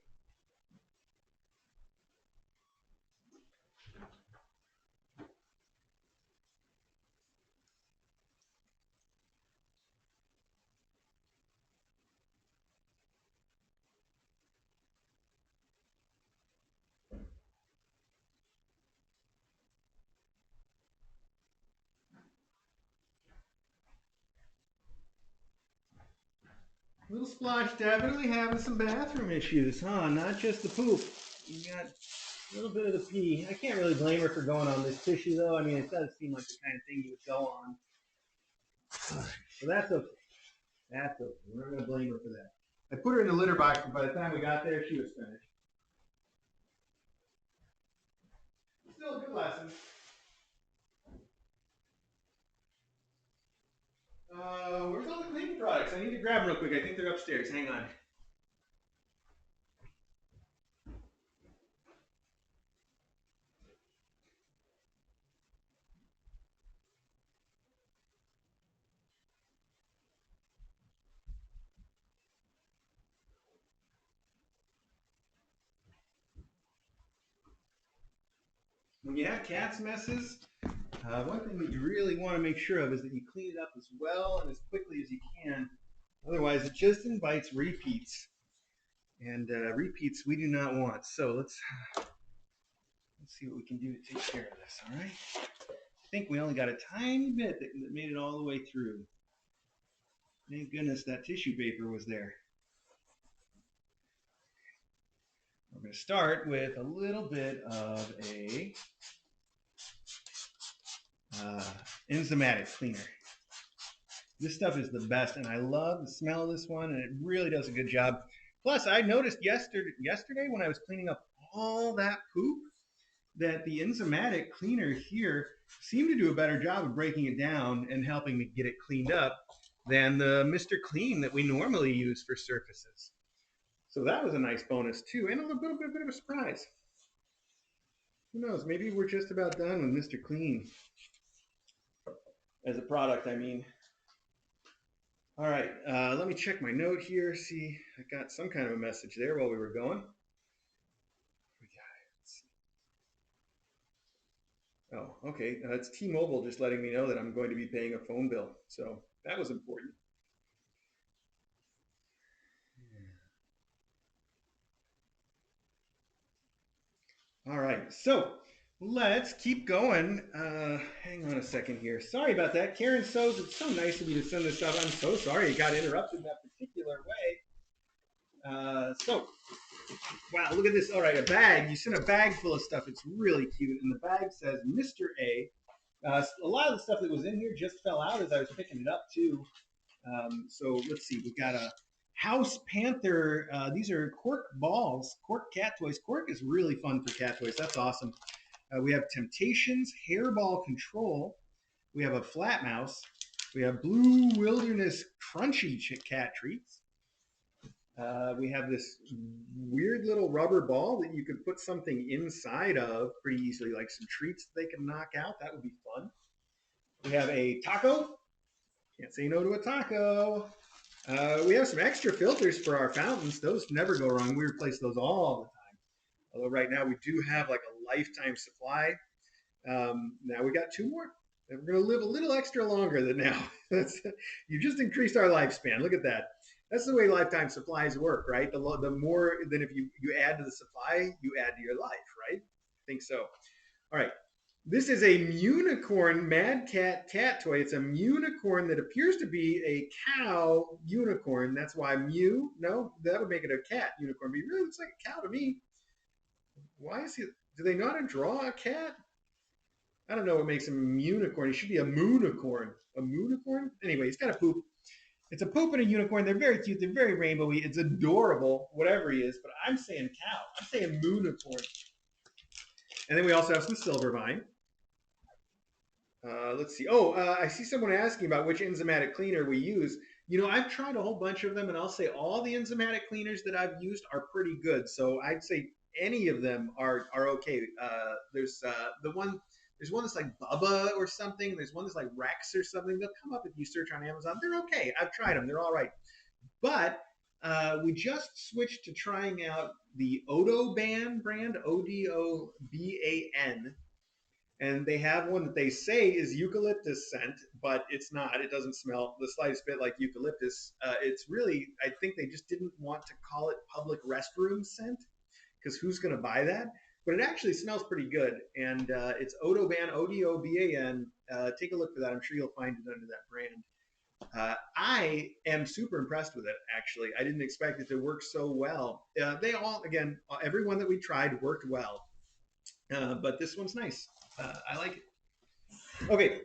Little Splotch definitely having some bathroom issues, huh? Not just the poop. You got a little bit of the pee. I can't really blame her for going on this tissue, though. I mean, it does seem like the kind of thing you would go on. So that's okay. That's okay. We're not going to blame her for that. I put her in the litter box, but by the time we got there, she was finished. Still a good lesson. Where's all the cleaning products? I need to grab them real quick. I think they're upstairs. Hang on. When you have cat's messes, one thing that you really want to make sure of is that you clean it up as well and as quickly as you can. Otherwise, it just invites repeats. And repeats we do not want. So let's see what we can do to take care of this, all right? I think we only got a tiny bit that made it all the way through. Thank goodness that tissue paper was there. We're going to start with a little bit of a enzymatic cleaner. This stuff is the best, and I love the smell of this one, and it really does a good job. Plus, I noticed yesterday when I was cleaning up all that poop that the enzymatic cleaner here seemed to do a better job of breaking it down and helping me get it cleaned up than the Mr. Clean that we normally use for surfaces. So that was a nice bonus too, and a little bit of a surprise. Who knows? Maybe we're just about done with Mr. Clean as a product. I mean, all right. Let me check my note here. See, I got some kind of a message there while we were going. Oh, okay. It's T-Mobile just letting me know that I'm going to be paying a phone bill. So that was important. All right. So let's keep going. Hang on a second here. Sorry about that. Karen Sows, it's so nice of you to send this stuff. I'm so sorry it got interrupted in that particular way. Wow, look at this. All right, a bag. You sent a bag full of stuff. It's really cute. And the bag says Mr. A. A lot of the stuff that was in here just fell out as I was picking it up, too. So let's see. We've got a House Panther. These are cork balls, cork cat toys. Cork is really fun for cat toys. That's awesome. We have Temptations, Hairball Control. We have a Flat Mouse. We have Blue Wilderness Crunchy cat treats. We have this weird little rubber ball that you could put something inside of pretty easily, like some treats that they can knock out. That would be fun. We have a taco. Can't say no to a taco. We have some extra filters for our fountains. Those never go wrong. We replace those all the time. Although right now we do have like a lifetime supply. Now we got two more. And we're going to live a little extra longer than now. You just increased our lifespan. Look at that. That's the way lifetime supplies work, right? The more than if you add to the supply, you add to your life, right? I think so. All right. This is a unicorn Mad Cat toy. It's a unicorn that appears to be a cow unicorn. That's why Mew. No, that would make it a cat unicorn. But it really looks like a cow to me. Why is he? Do they know how to draw a cat? I don't know what makes him a unicorn. He should be a moonicorn. A moonicorn? Anyway, he's got a poop. It's a poop and a unicorn. They're very cute. They're very rainbowy. It's adorable, whatever he is. But I'm saying cow. I'm saying moonicorn. And then we also have some silver vine. Let's see. Oh, I see someone asking about which enzymatic cleaner we use. You know, I've tried a whole bunch of them, and I'll say all the enzymatic cleaners that I've used are pretty good. So I'd say any of them are okay. The one. There's one that's like Bubba or something. There's one that's like Rex or something. They'll come up if you search on Amazon. They're okay. I've tried them. They're all right. But we just switched to trying out the Odoban brand, Odoban, and they have one that they say is eucalyptus scent, but it's not. It doesn't smell the slightest bit like eucalyptus. It's really, I think they just didn't want to call it public restroom scent because who's going to buy that? But it actually smells pretty good, and it's Odoban, Odoban. Take a look for that. I'm sure you'll find it under that brand. I am super impressed with it. Actually, I didn't expect it to work so well. They all, again, everyone that we tried worked well, but this one's nice. I like it. Okay,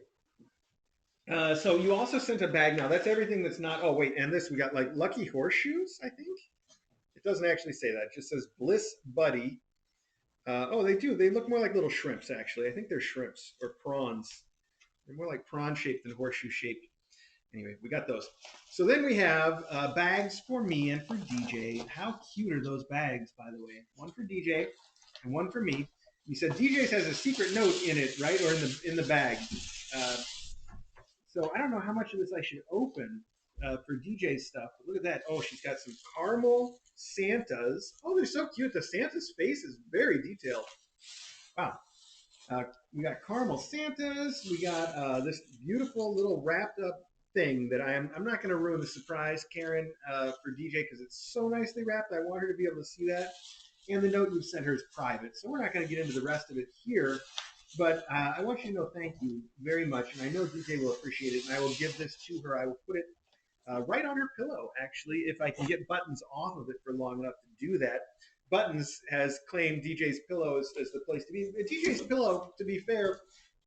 so you also sent a bag now. That's everything that's not. Oh wait, and this we got like lucky horseshoes. I think it doesn't actually say that. It just says Bliss Buddy. Oh, they do. They look more like little shrimps. Actually, I think they're shrimps or prawns. They're more like prawn shaped than horseshoe shaped. Anyway, we got those. So then we have bags for me and for DJ. How cute are those bags, by the way? One for DJ and one for me. You said DJ's has a secret note in it, right, or in the bag. Uh, so I don't know how much of this I should open for DJ's stuff. But look at that. Oh, she's got some caramel Santas. Oh, they're so cute. The Santa's face is very detailed. Wow. We got caramel Santas. We got this beautiful little wrapped up thing that I'm not going to ruin the surprise, Karen, for DJ because it's so nicely wrapped. I want her to be able to see that. And the note you've sent her is private, so we're not going to get into the rest of it here. But I want you to know thank you very much, and I know DJ will appreciate it. And I will give this to her. I will put it right on her pillow, actually, if I can get Buttons off of it for long enough to do that. Buttons has claimed DJ's pillow as the place to be. DJ's pillow, to be fair,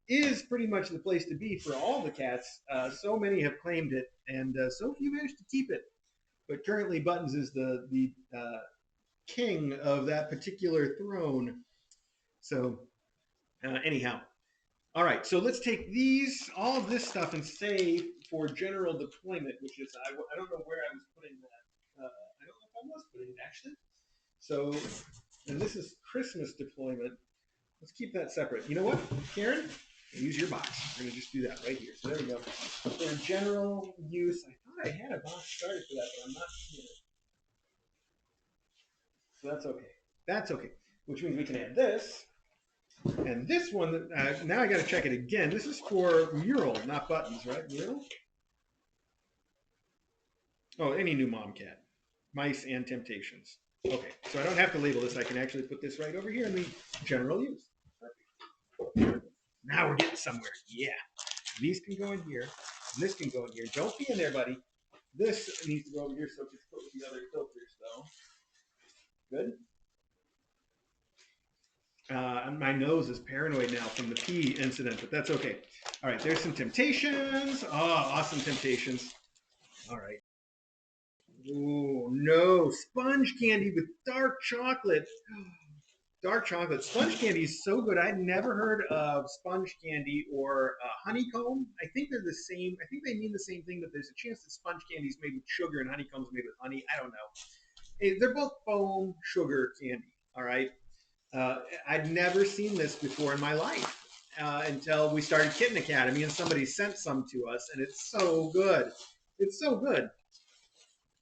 is pretty much the place to be for all the cats. So many have claimed it, and so few managed to keep it. But currently, Buttons is the king of that particular throne. So, anyhow, all right. So let's take all of this stuff, and save for general deployment, which is I don't know where I was putting that. I don't know if I was putting it actually. So, and this is Christmas deployment. Let's keep that separate. You know what, Karen? Use your box. We're going to just do that right here. So there we go. For general use, I thought I had a box started for that, but I'm not seeing it. So that's okay. That's okay. Which means we can add this. And this one, now I got to check it again. This is for Mural, not Buttons, right? Mural? Oh, any new mom cat. Mice and Temptations. Okay, so I don't have to label this. I can actually put this right over here in the general use. Perfect. Now we're getting somewhere. Yeah. These can go in here. And this can go in here. Don't be in there, buddy. This needs to go over here so it gets put with the other filters, though. Good. My nose is paranoid now from the pee incident, but that's okay. All right, there's some Temptations. Oh, awesome Temptations. All right. Oh, no. Sponge candy with dark chocolate. Dark chocolate. Sponge candy is so good. I'd never heard of sponge candy or honeycomb. I think they're the same. I think they mean the same thing, but there's a chance that sponge candy is made with sugar and honeycomb is made with honey. I don't know. They're both foam sugar candy. All right. I'd never seen this before in my life until we started Kitten Academy and somebody sent some to us, and it's so good. It's so good.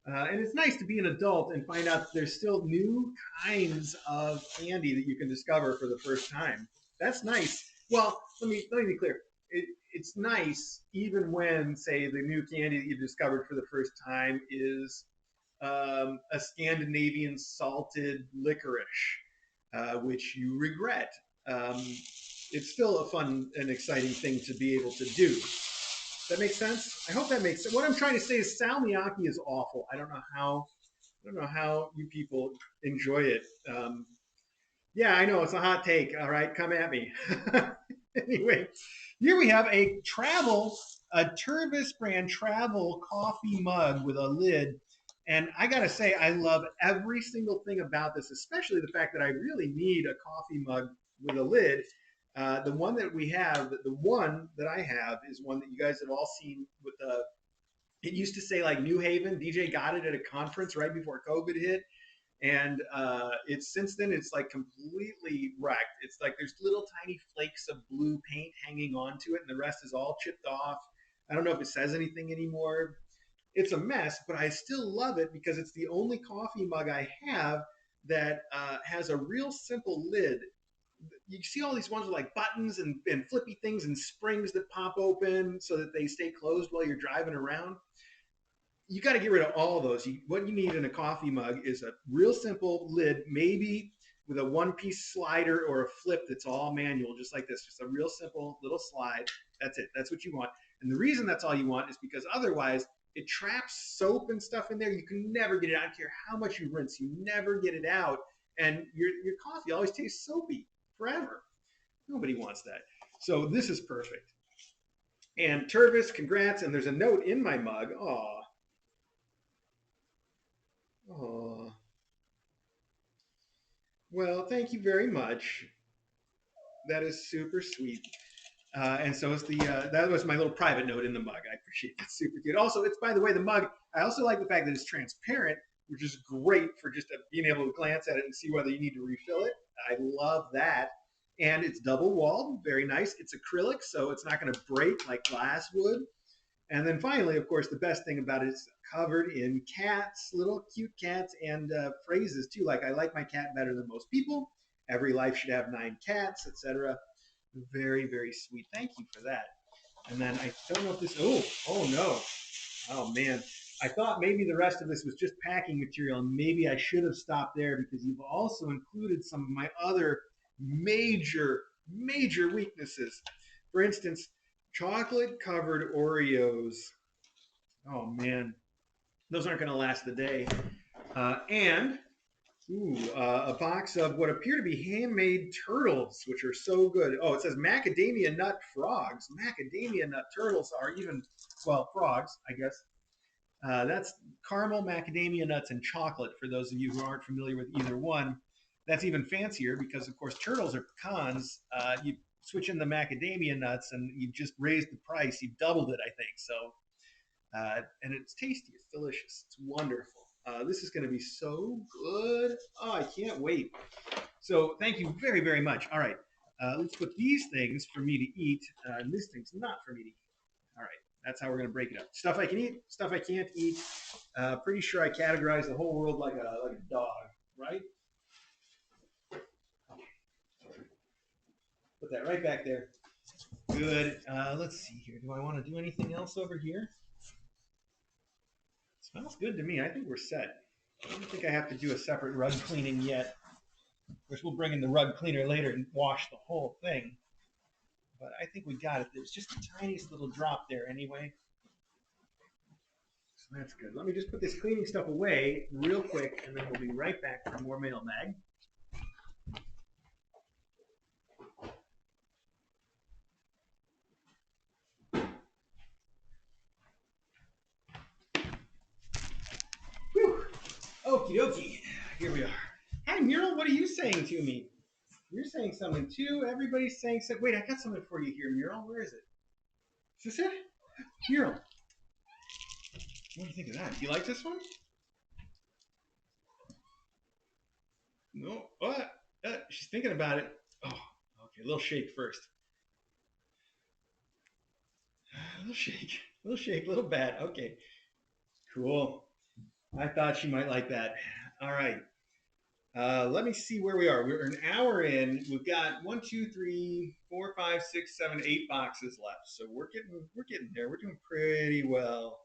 And it's nice to be an adult and find out that there's still new kinds of candy that you can discover for the first time. That's nice. Well, let me be clear. It's nice even when, say, the new candy that you discovered for the first time is a Scandinavian salted licorice, which you regret. Um, it's still a fun and exciting thing to be able to do. That makes sense. I hope that makes sense. What I'm trying to say is salmiakki is awful. I don't know how you people enjoy it. Yeah, I know it's a hot take. All right, come at me. Anyway, here we have a Tervis brand travel coffee mug with a lid. And I gotta say, I love every single thing about this, especially the fact that I really need a coffee mug with a lid. The one that we have, the one that I have, is one that you guys have all seen with the. It used to say like New Haven. DJ got it at a conference right before COVID hit, and it's since then it's like completely wrecked. It's like there's little tiny flakes of blue paint hanging onto it, and the rest is all chipped off. I don't know if it says anything anymore. It's a mess, but I still love it because it's the only coffee mug I have that has a real simple lid. You see all these ones with like buttons and flippy things and springs that pop open so that they stay closed while you're driving around. You got to get rid of all of those. What you need in a coffee mug is a real simple lid, maybe with a one-piece slider or a flip that's all manual, just like this. Just a real simple little slide. That's it. That's what you want. And the reason that's all you want is because otherwise it traps soap and stuff in there. You can never get it out. I don't care how much you rinse. You never get it out. And your coffee always tastes soapy forever. Nobody wants that. So this is perfect. And Tervis, congrats. And there's a note in my mug. Aw. Oh, well, thank you very much. That is super sweet. And so is that was my little private note in the mug. I appreciate it. It's super cute. Also, it's by the way, the mug, I also like the fact that it's transparent, which is great for just being able to glance at it and see whether you need to refill it. I love that. And it's double walled, very nice. It's acrylic, so it's not going to break like glass would. And then finally, of course, the best thing about it is covered in cats, little cute cats, and phrases too, like "I like my cat better than most people," "Every life should have 9 cats," etc. Very, very sweet. Thank you for that. And then I don't know if this. Oh no. Oh man. I thought maybe the rest of this was just packing material, and maybe I should have stopped there because you've also included some of my other major, major weaknesses. For instance, chocolate covered Oreos. Oh man, those aren't going to last the day. And a box of what appear to be handmade turtles, which are so good. Oh, it says macadamia nut frogs. Macadamia nut turtles are even, well, frogs, I guess. That's caramel, macadamia nuts, and chocolate for those of you who aren't familiar with either one. That's even fancier because, of course, turtles are pecans. You switch in the macadamia nuts and you've just raised the price. You've doubled it, I think. So, and it's tasty. It's delicious. It's wonderful. This is going to be so good. Oh, I can't wait. So, thank you very, very much. All right. Let's put these things for me to eat. And this thing's not for me to eat. All right. That's how we're going to break it up. Stuff I can eat, stuff I can't eat. Pretty sure I categorize the whole world like a dog, right? Put that right back there. Good. Let's see here. Do I want to do anything else over here? It smells good to me. I think we're set. I don't think I have to do a separate rug cleaning yet. Of course, we'll bring in the rug cleaner later and wash the whole thing. But I think we got it. There's just the tiniest little drop there anyway. So that's good. Let me just put this cleaning stuff away real quick, and then we'll be right back for more mailbag. Whew. Okie dokie. Here we are. Hi, Muriel. What are you saying to me? You're saying something too. Everybody's saying something. Wait, I got something for you here, Muriel. Where is it? Is this it? Muriel. What do you think of that? You like this one? No. What? She's thinking about it. Oh, okay. A little shake first. A little shake. A little shake. A little bat. Okay. Cool. I thought she might like that. All right. Let me see where we are. We're an hour in. We've got 1, 2, 3, 4, 5, 6, 7, 8 boxes left. So we're getting there. We're doing pretty well.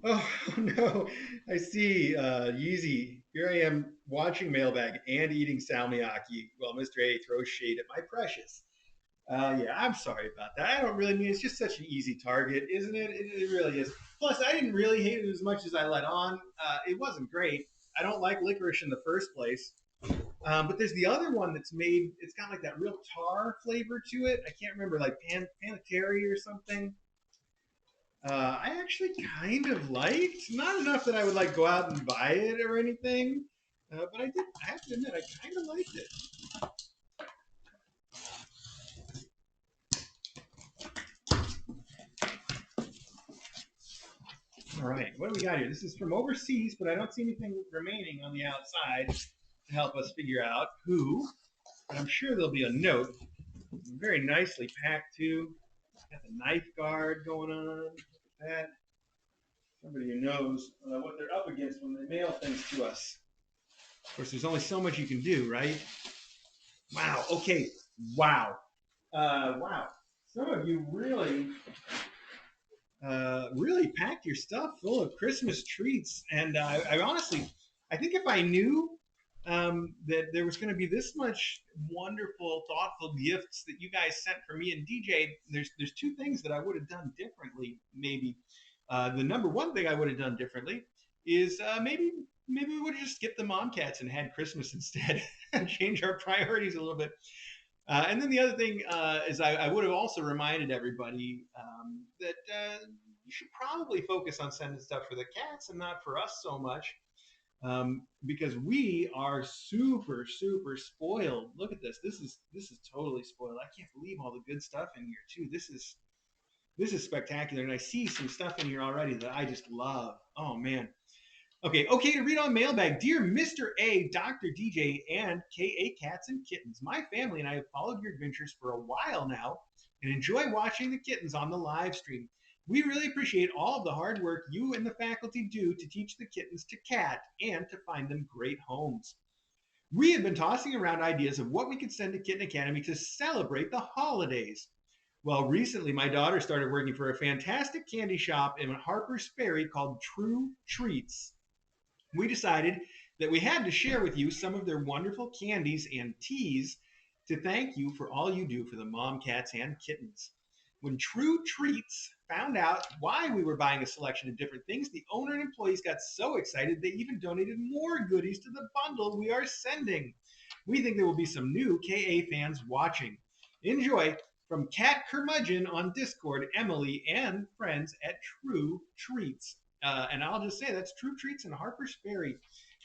Oh no, I see. Yeezy. Here I am watching Mailbag and eating salmiakki while Mr. A throws shade at my precious. Yeah, I'm sorry about that. I don't really mean it's just such an easy target, isn't it? It really is. Plus, I didn't really hate it as much as I let on. It wasn't great. I don't like licorice in the first place. But there's the other one that's made. It's got like that real tar flavor to it. I can't remember, like Panettiere or something. I actually kind of liked, not enough that I would like go out and buy it or anything, but I did. I have to admit, I kind of liked it. All right, what do we got here? This is from overseas, but I don't see anything remaining on the outside to help us figure out who. But I'm sure there'll be a note. Very nicely packed too. Got the knife guard going on. Look at that. Somebody who knows what they're up against when they mail things to us. Of course, there's only so much you can do, right? Wow. Okay. Wow. Wow. Some of you really packed your stuff full of Christmas treats, and I honestly, I think if I knew that there was going to be this much wonderful, thoughtful gifts that you guys sent for me and DJ, there's two things that I would have done differently. Maybe the number one thing I would have done differently is maybe we would have just skipped the mom cats and had Christmas instead, and change our priorities a little bit. And then the other thing is I would have also reminded everybody that you should probably focus on sending stuff for the cats and not for us so much, because we are super super spoiled. Look at this. This is totally spoiled. I can't believe all the good stuff in here too. This is spectacular, and I see some stuff in here already that I just love. Oh man. Okay, to read on Mailbag. Dear Mr. A, Dr. DJ, and KA Cats and Kittens, my family and I have followed your adventures for a while now and enjoy watching the kittens on the live stream. We really appreciate all of the hard work you and the faculty do to teach the kittens to cat and to find them great homes. We have been tossing around ideas of what we could send to Kitten Academy to celebrate the holidays. Well, recently my daughter started working for a fantastic candy shop in Harper's Ferry called True Treats. We decided that we had to share with you some of their wonderful candies and teas to thank you for all you do for the mom cats and kittens. When True Treats found out why we were buying a selection of different things, the owner and employees got so excited they even donated more goodies to the bundle we are sending. We think there will be some new KA fans watching. Enjoy from Cat Curmudgeon on Discord, Emily, and friends at True Treats. And I'll just say that's True Treats in Harper's Ferry.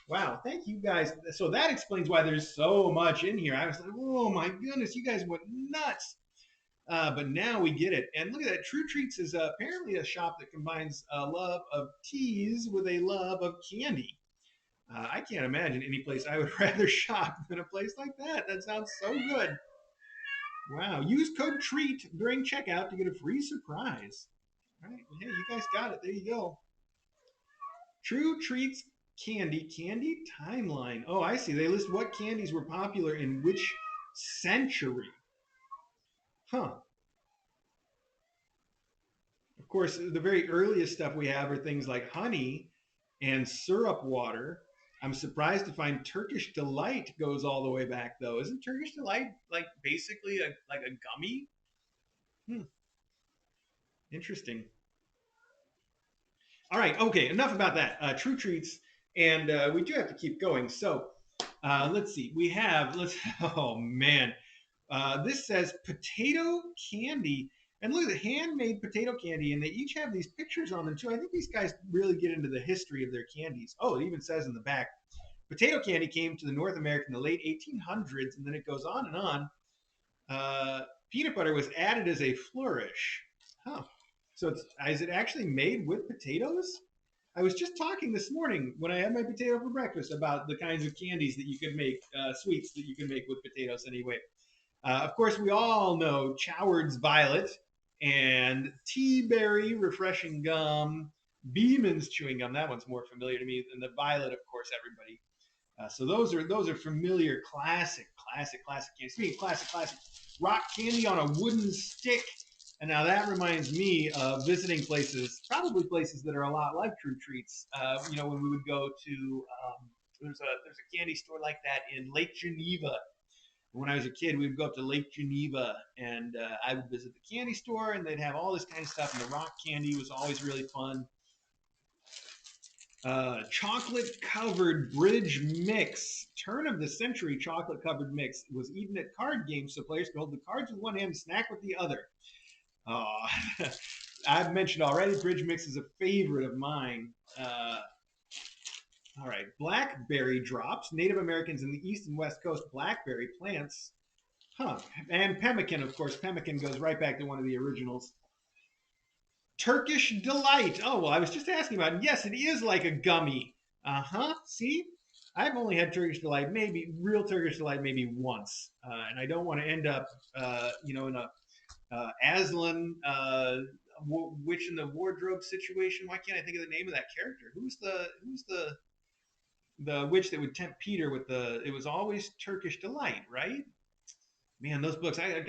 Wow, thank you guys. So that explains why there's so much in here. I was like, oh my goodness, you guys went nuts. But now we get it. And look at that. True Treats is apparently a shop that combines a love of teas with a love of candy. I can't imagine any place I would rather shop than a place like that. That sounds so good. Wow. Use code TREAT during checkout to get a free surprise. All right. Hey, you guys got it. There you go. True Treats candy timeline. Oh, I see. They list what candies were popular in which century. Huh. Of course, the very earliest stuff we have are things like honey and syrup water. I'm surprised to find Turkish Delight goes all the way back, though. Isn't Turkish Delight like basically like a gummy? Hmm. Interesting. All right. Okay. Enough about that. True Treats, and we do have to keep going. So let's see. We have let's. Oh man, this says potato candy. And look at the handmade potato candy, and they each have these pictures on them too. I think these guys really get into the history of their candies. Oh, it even says in the back, potato candy came to the North America in the late 1800s, and then it goes on and on. Peanut butter was added as a flourish. Huh. So is it actually made with potatoes? I was just talking this morning when I had my potato for breakfast about the kinds of candies that you could make, sweets that you can make with potatoes anyway. Of course, we all know Choward's Violet and Tea Berry Refreshing Gum, Beeman's Chewing Gum. That one's more familiar to me than the Violet, of course, everybody. So those are familiar, classic candy. Speaking of classic, rock candy on a wooden stick. And now that reminds me of visiting places, probably places that are a lot like True Treats. When we would go to there's a candy store like that in Lake Geneva. When I was a kid, we'd go up to Lake Geneva, and I would visit the candy store, and they'd have all this kind of stuff. And the rock candy was always really fun. Chocolate covered bridge mix. Turn of the century chocolate covered mix was eaten at card games so players could hold the cards with one hand and snack with the other. I've mentioned already, bridge mix is a favorite of mine. All right, blackberry drops. Native Americans in the east and west coast blackberry plants. Huh. And pemmican, of course. Pemmican goes right back to one of the originals. Turkish Delight. Oh, well, I was just asking about it. Yes, it is like a gummy. Uh-huh. See? I've only had Turkish Delight, maybe real Turkish Delight, maybe once, and I don't want to end up, in a Aslan witch in the wardrobe situation. Why can't I think of the name of that character? Who's the witch that would tempt Peter with the? It was always Turkish Delight, right? Man, those books. I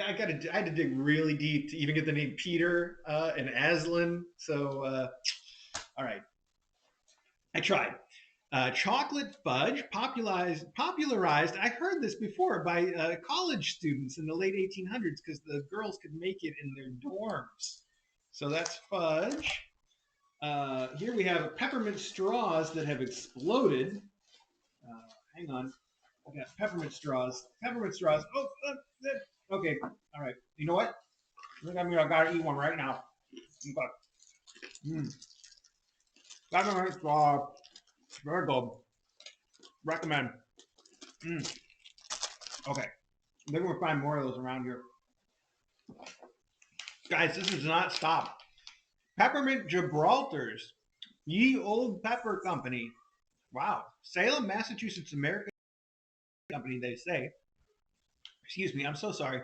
had to dig really deep to even get the name Peter and Aslan. So, all right, I tried. Chocolate fudge popularized. I heard this before by college students in the late 1800s because the girls could make it in their dorms. So that's fudge. Here we have peppermint straws that have exploded. Hang on. I got peppermint straws. Peppermint straws. Oh, okay. All right. You know what? I think I gotta eat one right now. Peppermint straw. Very good. Recommend. Okay. Maybe we'll find more of those around here. Guys, this does not stop. Peppermint Gibraltars. Ye Old Pepper Company. Wow. Salem, Massachusetts, American company, they say. Excuse me, I'm so sorry.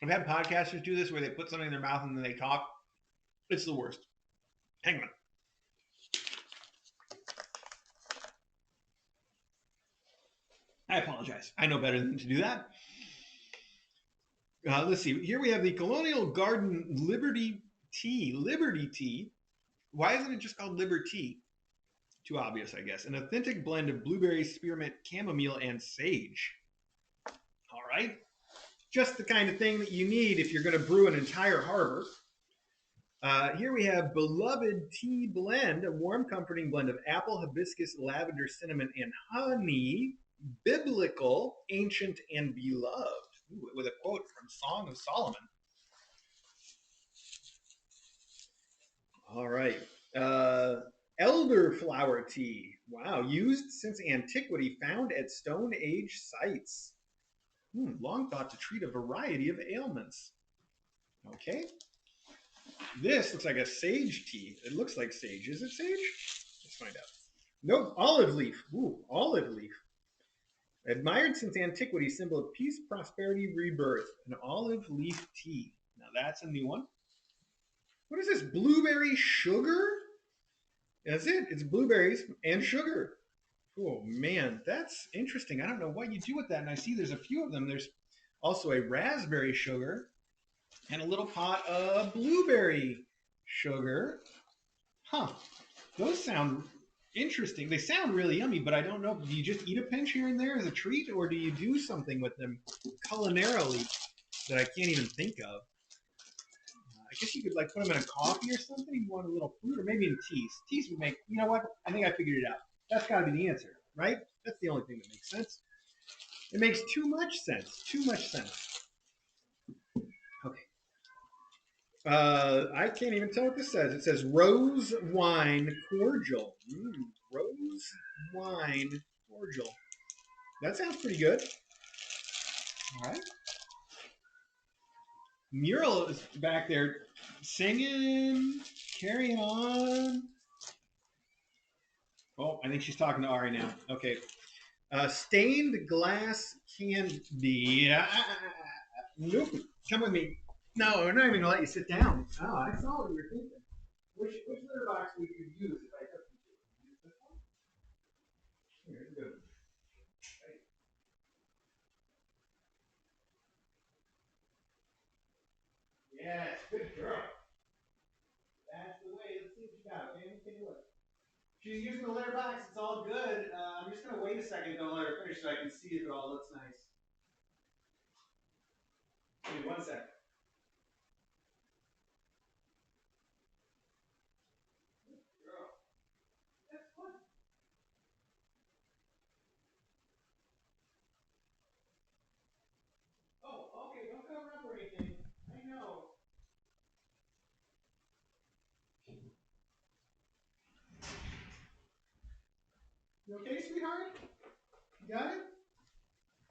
I've had podcasters do this where they put something in their mouth and then they talk. It's the worst. Hang on. I apologize. I know better than to do that. Let's see. Here we have the Colonial Garden Liberty Tea. Liberty Tea. Why isn't it just called Liberty? Too obvious, I guess. An authentic blend of blueberry, spearmint, chamomile, and sage. All right. Just the kind of thing that you need if you're going to brew an entire harbor. Here we have Beloved Tea Blend, a warm, comforting blend of apple, hibiscus, lavender, cinnamon, and honey. Biblical, ancient, and beloved. Ooh, with a quote from Song of Solomon. All right. Elderflower tea. Wow. Used since antiquity, found at Stone Age sites. Long thought to treat a variety of ailments. Okay. This looks like a sage tea. It looks like sage. Is it sage? Let's find out. Nope. Olive leaf. Ooh, olive leaf. Admired since antiquity, symbol of peace, prosperity, rebirth. An olive leaf tea. Now that's a new one. What is this? Blueberry sugar? That's it. It's blueberries and sugar. Oh man, that's interesting. I don't know what you do with that. And I see there's a few of them. There's also a raspberry sugar and a little pot of blueberry sugar. Huh. Those sound interesting. They sound really yummy, but I don't know. Do you just eat a pinch here and there as a treat, or do you do something with them culinarily that I can't even think of? I guess you could like put them in a coffee or something. You want a little fruit, or maybe in teas. Teas would make. You know what? I think I figured it out. That's got to be the answer, right? That's the only thing that makes sense. It makes too much sense. Too much sense. Okay. I can't even tell what this says. It says rose wine cordial. Rose wine cordial. That sounds pretty good. All right. Mural is back there singing, carrying on. Oh, I think she's talking to Ari now. Okay. Stained glass candy. Nope. Come with me. No, we're not even going to let you sit down. Oh, I saw what you were thinking. Which litter box would you use if I took you to? Use this one? Here's a good one. Right. Yes, good girl. That's the way. Let's see what you got, okay? Let's take a look. She's using the litter box. It's all good. I'm just going to wait a second to let her finish so I can see if it all looks nice. Give me 1 second. Girl. That's fun. sweetheart? You got it?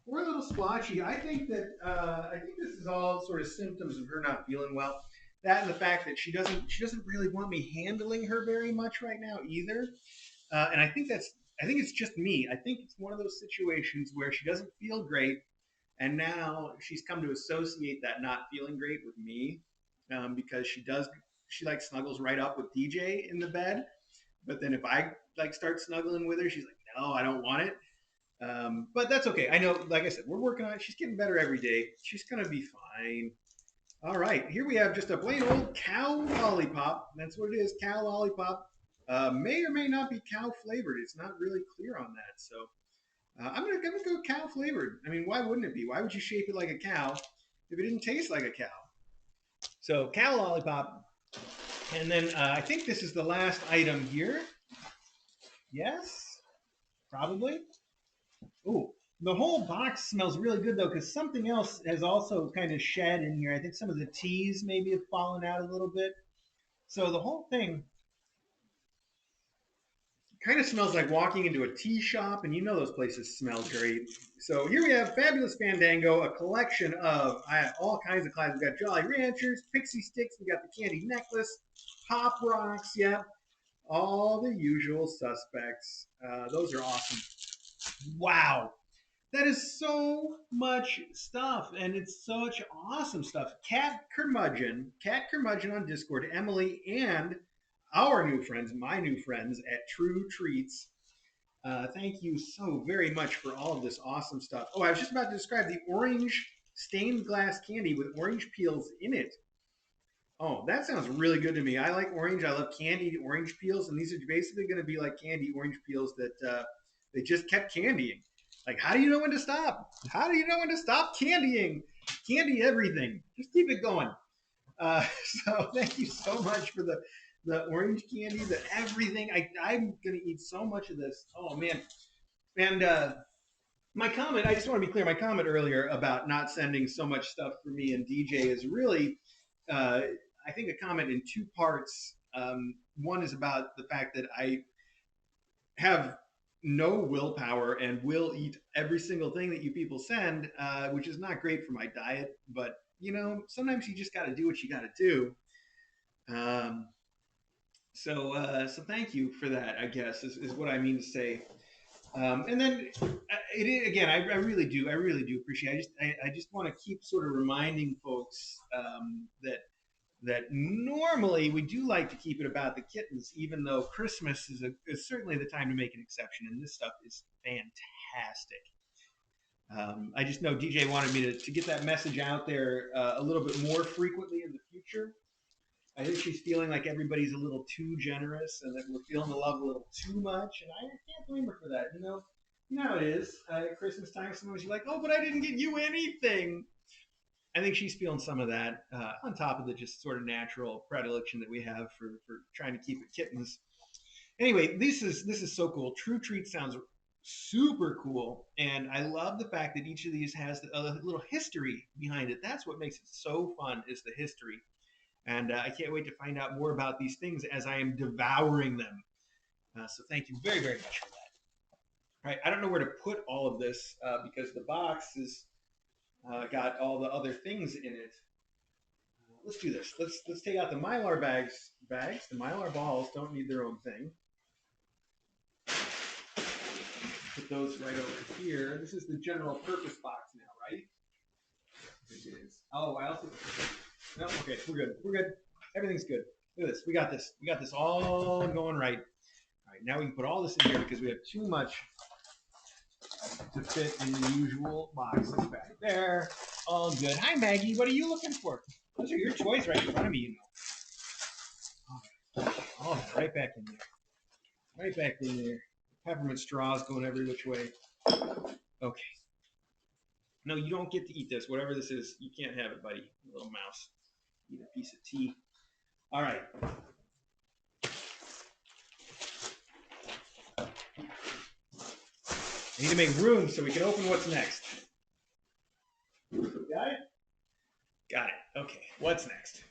We're a little splotchy. I think this is all sort of symptoms of her not feeling well. That and the fact that she doesn't really want me handling her very much right now either. And I think it's just me. I think it's one of those situations where she doesn't feel great, and now she's come to associate that not feeling great with me, because she like snuggles right up with DJ in the bed, but then if I like start snuggling with her, she's like, no, I don't want it. But that's okay. I know, like I said, we're working on it. She's getting better every day. She's gonna be fine. All right, here we have just a plain old cow lollipop. That's what it is, cow lollipop. May or may not be cow flavored. It's not really clear on that. So I'm gonna go cow flavored. I mean, why wouldn't it be? Why would you shape it like a cow if it didn't taste like a cow? So cow lollipop, and then I think this is the last item here. Yes, probably. Ooh, the whole box smells really good though, because something else has also kind of shed in here. I think some of the teas maybe have fallen out a little bit. So the whole thing kind of smells like walking into a tea shop, and you know those places smell great. So here we have Fabulous Fandango, a collection of all kinds of clouds. We've got Jolly Ranchers, Pixie Sticks, we got the Candy Necklace, Pop Rocks, yeah, all the usual suspects. Those are awesome. Wow. That is so much stuff, and it's such awesome stuff. Cat Curmudgeon on Discord, Emily, and our new friends, my new friends at True Treats. Thank you so very much for all of this awesome stuff. Oh, I was just about to describe the orange stained glass candy with orange peels in it. Oh, that sounds really good to me. I like orange. I love candied orange peels, and these are basically going to be like candy orange peels that they just kept candying. Like, how do you know when to stop? How do you know when to stop candying? Candy everything. Just keep it going. Uh, so thank you so much for the orange candy, the everything. I'm gonna eat so much of this. Oh man! And my comment, I just want to be clear. My comment earlier about not sending so much stuff for me and DJ is really, uh, I think, a comment in two parts. One is about the fact that I have no willpower and will eat every single thing that you people send, which is not great for my diet. But you know, sometimes you just got to do what you got to do. Um, so thank you for that. I guess is what I mean to say. And then again, I really do appreciate. I just want to keep sort of reminding folks that normally we do like to keep it about the kittens, even though Christmas is certainly the time to make an exception, and this stuff is fantastic. I just know DJ wanted me to get that message out there a little bit more frequently in the future. I think she's feeling like everybody's a little too generous and that we're feeling the love a little too much, and I can't blame her for that. You know how it is. At Christmas time, sometimes you're like, oh, but I didn't get you anything. I think she's feeling some of that on top of the just sort of natural predilection that we have for trying to keep it kittens. Anyway, this is so cool. True Treat sounds super cool, and I love the fact that each of these has a little history behind it. That's what makes it so fun, is the history. And I can't wait to find out more about these things as I am devouring them. So thank you very, very much for that. All right, I don't know where to put all of this because the box is got all the other things in it. Let's do this. Let's take out the Mylar bags. The Mylar balls don't need their own thing. Put those right over here. This is the general purpose box now, right? It is. Oh, I also. No, okay, we're good. We're good. Everything's good. Look at this. We got this. We got this all going right. All right, now we can put all this in here because we have too much to fit in the usual boxes back there. All good. Hi, Maggie. What are you looking for? Those are your toys right in front of me, you know. All right, right back in there. Right back in there. Peppermint straws going every which way. Okay. No, you don't get to eat this. Whatever this is, you can't have it, buddy. Little mouse. Eat a piece of tea. All right. I need to make room so we can open what's next. Got it? Got it. Okay. What's next?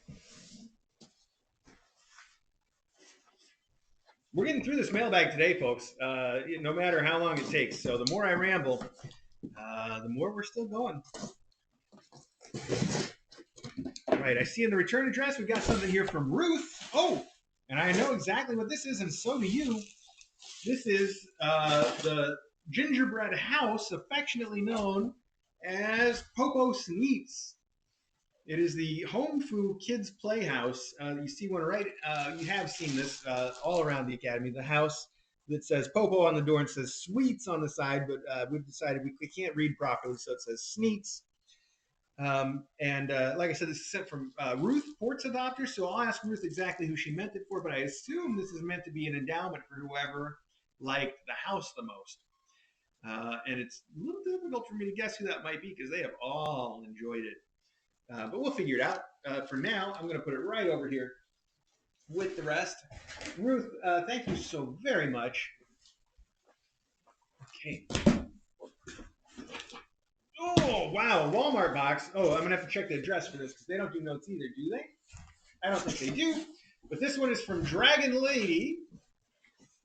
we're getting through this mailbag today, folks. No matter how long it takes. So the more I ramble, the more we're still going. All right, I see in the return address we've got something here from Ruth. Oh, and I know exactly what this is, and so do you. This is the gingerbread house, affectionately known as Popo Sneets. It is the Home Fu Kids Playhouse. You see one right. You have seen this all around the academy. The house that says Popo on the door and says Sweets on the side, but we've decided we can't read properly, so it says Sneets. And like I said, this is sent from Ruth, Ports Adopter. So I'll ask Ruth exactly who she meant it for, but I assume this is meant to be an endowment for whoever liked the house the most. And it's a little difficult for me to guess who that might be because they have all enjoyed it. But we'll figure it out. For now, I'm going to put it right over here with the rest. Ruth, thank you so very much. Okay. Oh, wow, a Walmart box. Oh, I'm going to have to check the address for this because they don't do notes either, do they? I don't think they do. But this one is from Dragon Lady.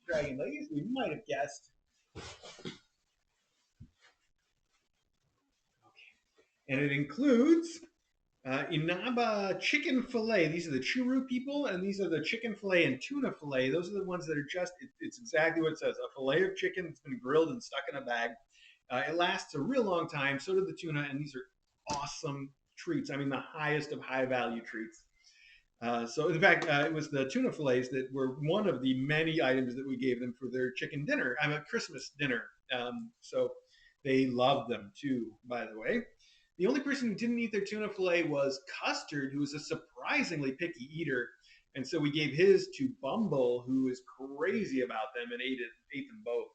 Dragon Ladies, we might have guessed. Okay. And it includes Inaba chicken fillet. These are the churu people, and these are the chicken fillet and tuna fillet. Those are the ones that are just, it's exactly what it says. A fillet of chicken that's been grilled and stuck in a bag. It lasts a real long time. So do the tuna, and these are awesome treats. I mean, the highest of high value treats. So in fact, it was the tuna fillets that were one of the many items that we gave them for their chicken dinner. I'm a Christmas dinner. So they loved them too, by the way. The only person who didn't eat their tuna fillet was Custard, who was a surprisingly picky eater. And so we gave his to Bumble, who is crazy about them and ate them both.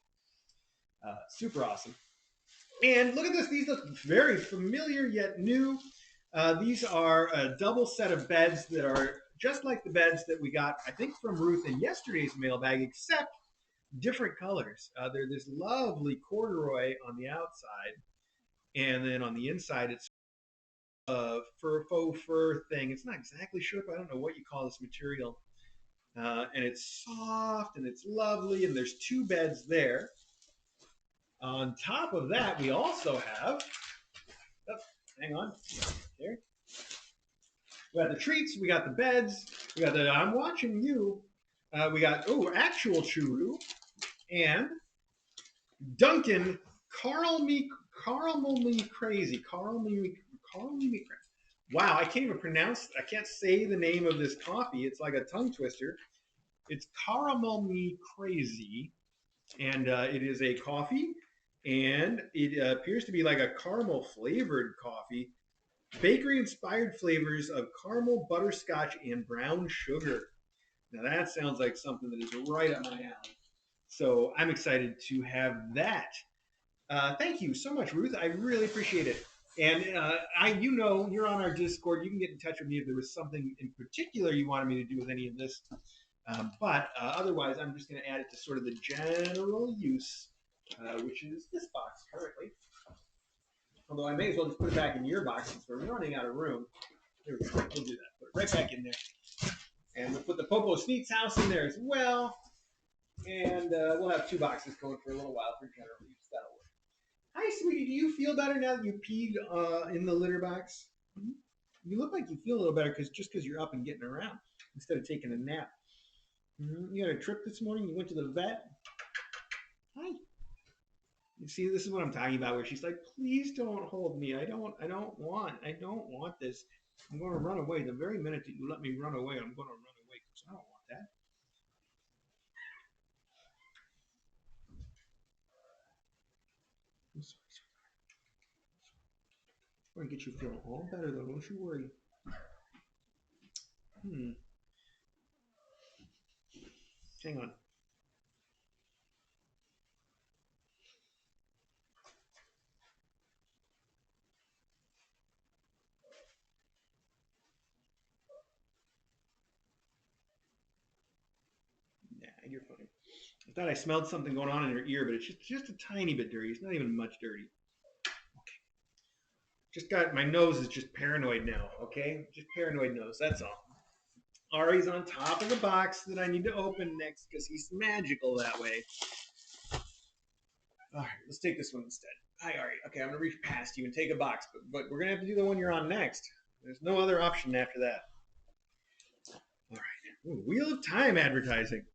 Super awesome. And look at this. These look very familiar yet new. These are a double set of beds that are just like the beds that we got, I think, from Ruth in yesterday's mailbag, except different colors. They're this lovely corduroy on the outside, and then on the inside, it's a faux fur thing. It's not exactly sure, but I don't know what you call this material. And it's soft and it's lovely, and there's two beds there. On top of that, we also have, oh, hang on, here. We got the treats, we got the beds, we got the I'm watching you. We got, oh, actual churu, and Duncan Carl me crazy. Carl me crazy. Wow, I can't even pronounce, I can't say the name of this coffee. It's like a tongue twister. It's Caramel Me Crazy, and it is a coffee, and it appears to be like a caramel flavored coffee. Bakery inspired flavors of caramel, butterscotch, and brown sugar. Now that sounds like something that is right up my alley. So I'm excited to have that. Thank you so much, Ruth. I really appreciate it. And you're on our Discord. You can get in touch with me if there was something in particular you wanted me to do with any of this. But otherwise, I'm just going to add it to sort of the general use, which is this box currently. Although I may as well just put it back in your box since we're running out of room. Here we go. We'll do that. Put it right back in there. And we'll put the Popo Sneets house in there as well. And we'll have two boxes going for a little while for general use. That'll work. Hi, sweetie. Do you feel better now that you peed in the litter box? Mm-hmm. You look like you feel a little better because you're up and getting around instead of taking a nap. Mm-hmm. You had a trip this morning. You went to the vet. Hi. You see, this is what I'm talking about. Where she's like, "Please don't hold me. I don't want this. I'm going to run away. The very minute that you let me run away, I'm going to run away because I don't want that." I'm sorry. I'm going to get you feeling all better though. Don't you worry. Hang on. Nah, you're fine. I thought I smelled something going on in your ear, but it's just a tiny bit dirty. It's not even much dirty. Okay. Just got my nose is just paranoid now. Okay, just paranoid nose. That's all. Ari's on top of the box that I need to open next because he's magical that way. All right, let's take this one instead. Hi, Ari. Okay, I'm gonna reach past you and take a box, but we're gonna have to do the one you're on next. There's no other option after that. All right. Ooh, Wheel of Time advertising.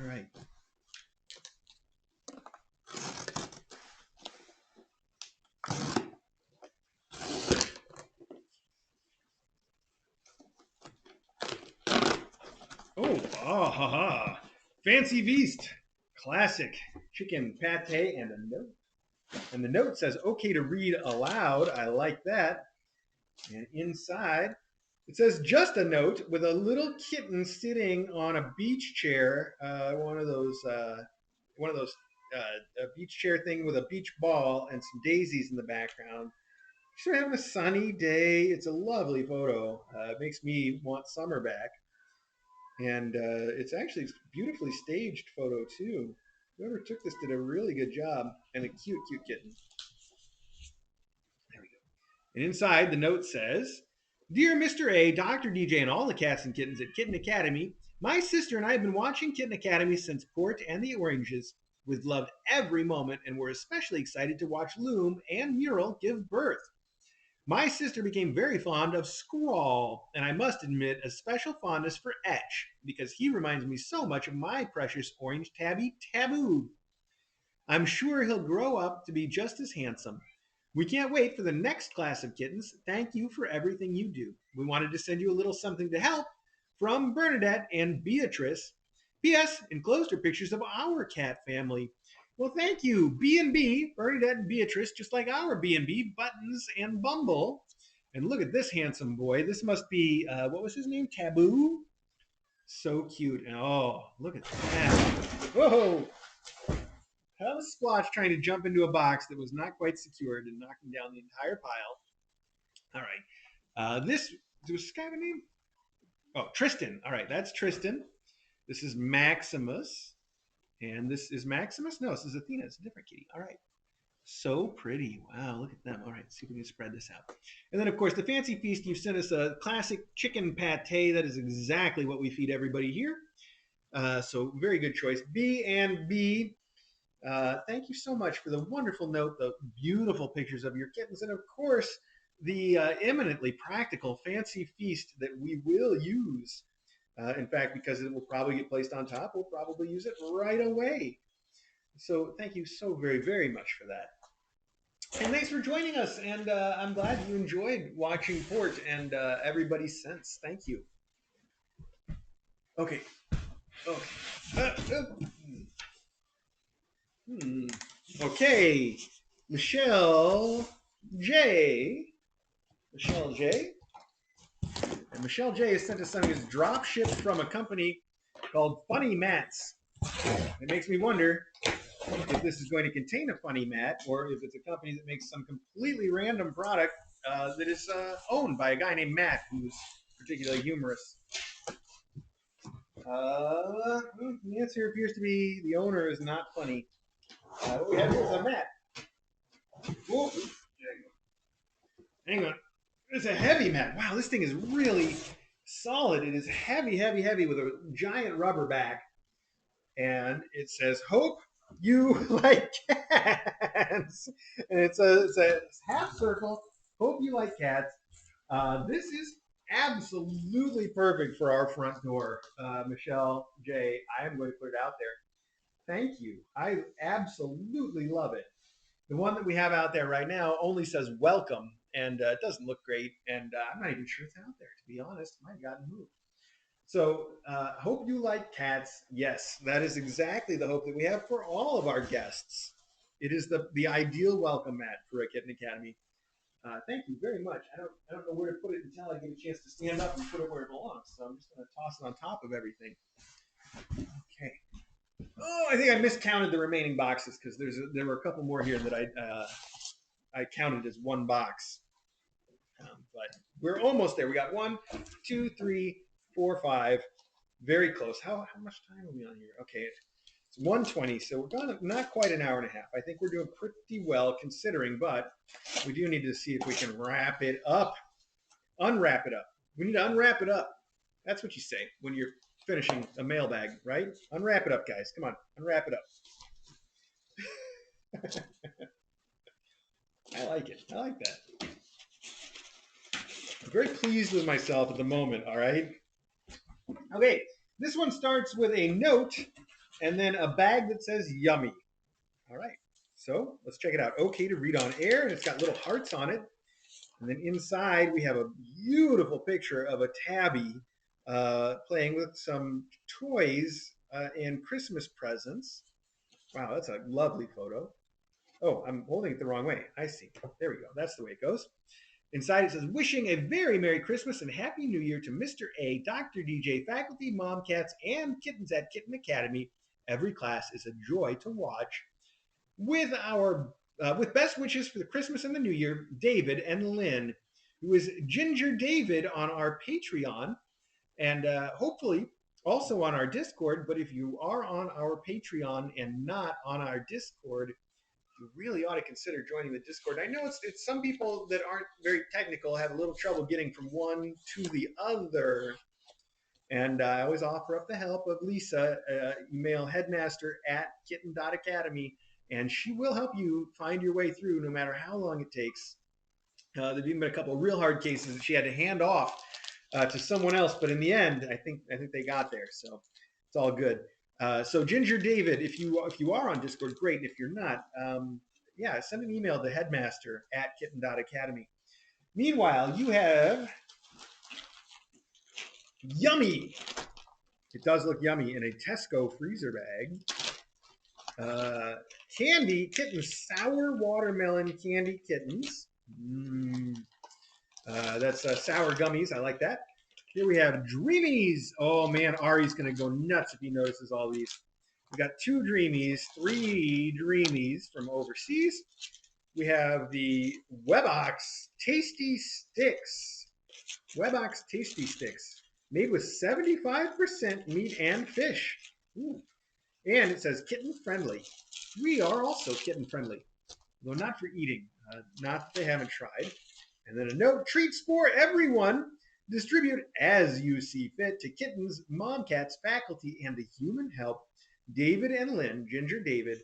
All right. Oh, ha ha. Fancy Feast. Classic chicken pate and a note. And the note says, okay to read aloud. I like that. And inside, it says just a note with a little kitten sitting on a beach chair, one of those beach chair thing with a beach ball and some daisies in the background. She's having a sunny day. It's a lovely photo. It makes me want summer back. And it's actually a beautifully staged photo too. Whoever took this did a really good job, and a cute, cute kitten. There we go. And inside the note says, "Dear Mr. A, Dr. DJ, and all the cats and kittens at Kitten Academy, my sister and I have been watching Kitten Academy since Port and the Oranges. We've loved every moment, and we're especially excited to watch Loom and Mural give birth. My sister became very fond of Squall, and I must admit a special fondness for Etch, because he reminds me so much of my precious orange tabby, Taboo. I'm sure he'll grow up to be just as handsome. We can't wait for the next class of kittens. Thank you for everything you do. We wanted to send you a little something to help from Bernadette and Beatrice. P.S. Enclosed are pictures of our cat family. Well, thank you, B&B, Bernadette and Beatrice, just like our B&B, Buttons and Bumble. And look at this handsome boy. This must be, what was his name? Taboo? So cute. And oh, look at that. Whoa! How was Squatch trying to jump into a box that was not quite secured and knocking down the entire pile? All right. This, was this guy have a name? Oh, Tristan. All right, that's Tristan. This is Maximus. And this is Maximus? No, this is Athena. It's a different kitty. All right. So pretty. Wow, look at them. All right, see if we can spread this out. And then, of course, the Fancy Feast, you've sent us a classic chicken pate. That is exactly what we feed everybody here. So very good choice. B and B. Thank you so much for the wonderful note, the beautiful pictures of your kittens, and of course, the eminently practical Fancy Feast that we will use. In fact, because it will probably get placed on top, we'll probably use it right away. So thank you so very, very much for that. And thanks for joining us. And I'm glad you enjoyed watching Port and everybody since. Thank you. Okay. Okay. Okay. Michelle J. Michelle J. And Michelle J has sent us something that's drop shipped from a company called Funny Mats. It makes me wonder if this is going to contain a funny mat or if it's a company that makes some completely random product that is owned by a guy named Matt, who's particularly humorous. The answer appears to be the owner is not funny. What we have here is a mat. Whoa. Hang on. It's a heavy mat. Wow, this thing is really solid. It is heavy, heavy, heavy with a giant rubber back. And it says, "Hope you like cats." And it's a half circle. Hope you like cats. This is absolutely perfect for our front door. Michelle J, I am going to put it out there. Thank you. I absolutely love it. The one that we have out there right now only says welcome, and it doesn't look great. And I'm not even sure it's out there, to be honest. It might have gotten moved. So, hope you like cats. Yes, that is exactly the hope that we have for all of our guests. It is the ideal welcome mat for a Kitten Academy. Thank you very much. I don't know where to put it until I get a chance to stand up and put it where it belongs. So I'm just going to toss it on top of everything. Okay. Oh, I think I miscounted the remaining boxes because there were a couple more here that I counted as one box. But we're almost there. We got 1, 2, 3, 4, 5. Very close. How much time are we on here? Okay, it's 1:20, so we're gone not quite an hour and a half. I think we're doing pretty well considering, but we do need to see if we can wrap it up. Unwrap it up. We need to unwrap it up. That's what you say when you're finishing a mailbag, right? Unwrap it up, guys. Come on, unwrap it up. I like it. I like that. I'm very pleased with myself at the moment, all right? Okay, this one starts with a note and then a bag that says yummy. All right, so let's check it out. Okay to read on air, and it's got little hearts on it. And then inside, we have a beautiful picture of a tabby playing with some toys and Christmas presents. Wow, that's a lovely photo. Oh, I'm holding it the wrong way. I see. There we go. That's the way it goes. Inside it says, wishing a very Merry Christmas and Happy New Year to Mr. A, Dr. DJ, faculty, mom cats, and kittens at Kitten Academy. Every class is a joy to watch. With best wishes for the Christmas and the New Year, David and Lynn, who is Ginger David on our Patreon, and hopefully also on our Discord. But if you are on our Patreon and not on our Discord, you really ought to consider joining the Discord. I know it's some people that aren't very technical have a little trouble getting from one to the other. And I always offer up the help of Lisa, email headmaster@kitten.academy, and she will help you find your way through no matter how long it takes. There've even been a couple of real hard cases that she had to hand off to someone else, but in the end, I think they got there. So it's all good. So Ginger David, if you are on Discord, great. If you're not, yeah, send an email to headmaster@kitten.academy. Meanwhile, you have yummy. It does look yummy in a Tesco freezer bag. Candy kittens, sour watermelon candy kittens. That's sour gummies. I like that. Here we have Dreamies. Oh man, Ari's gonna go nuts if he notices all these. We got 2 Dreamies, 3 Dreamies from overseas. We have the Webox Tasty Sticks. Webox Tasty Sticks, made with 75% meat and fish. Ooh. And it says kitten friendly. We are also kitten friendly, though not for eating. Not that they haven't tried. And then a note, treats for everyone. Distribute as you see fit to kittens, mom cats, faculty, and the human help. David and Lynn, Ginger David.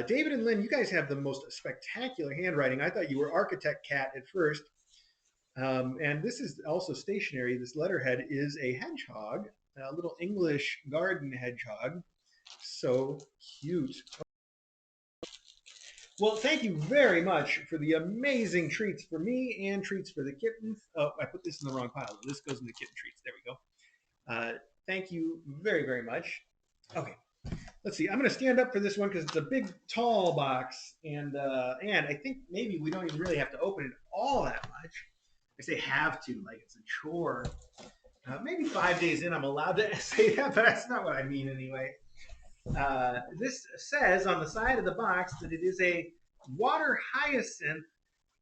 David and Lynn, you guys have the most spectacular handwriting. I thought you were architect cat at first. And this is also stationary. This letterhead is a hedgehog, a little English garden hedgehog. So cute. Well, thank you very much for the amazing treats for me and treats for the kittens. Oh, I put this in the wrong pile. This goes in the kitten treats. There we go. Thank you very, very much. Okay, let's see. I'm going to stand up for this one because it's a big, tall box, and I think maybe we don't even really have to open it all that much. I say have to, like it's a chore. Maybe 5 days in, I'm allowed to say that, but that's not what I mean anyway. This says on the side of the box that it is a water hyacinth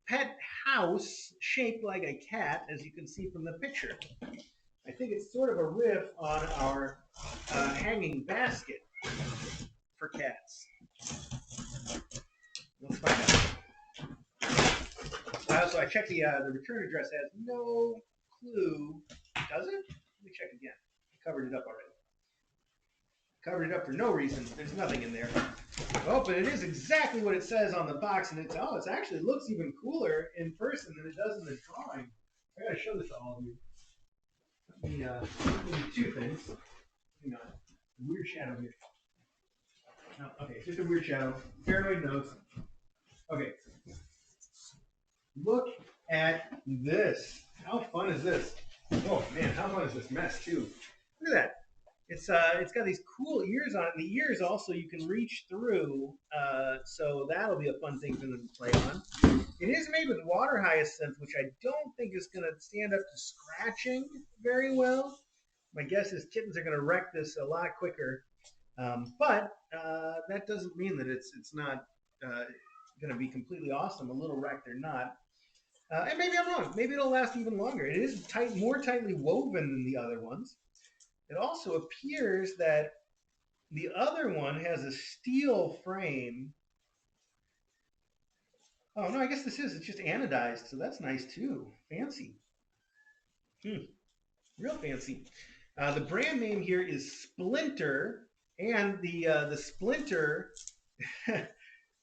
pet house shaped like a cat, as you can see from the picture. I think it's sort of a riff on our hanging basket for cats. Let's find out. So I checked the return address has no clue. Does it? Let me check again. I covered it up already. Covered it up for no reason. There's nothing in there. Oh, but it is exactly what it says on the box, and it actually looks even cooler in person than it does in the drawing. I gotta show this to all of you. Let me do 2 things. Hang on. Weird shadow here. No, okay, just a weird shadow. Paranoid nose. Okay. Look at this. How fun is this? Oh man, how fun is this mess too? Look at that. It's got these cool ears on it. And the ears also you can reach through, so that'll be a fun thing for them to play on. It is made with water hyacinth, which I don't think is going to stand up to scratching very well. My guess is kittens are going to wreck this a lot quicker, but that doesn't mean that it's not going to be completely awesome. A little wrecked or not. And maybe I'm wrong. Maybe it'll last even longer. It is more tightly woven than the other ones. It also appears that the other one has a steel frame. Oh, no, I guess it's just anodized, so that's nice too. Fancy. Real fancy. The brand name here is Splinter, and the Splinter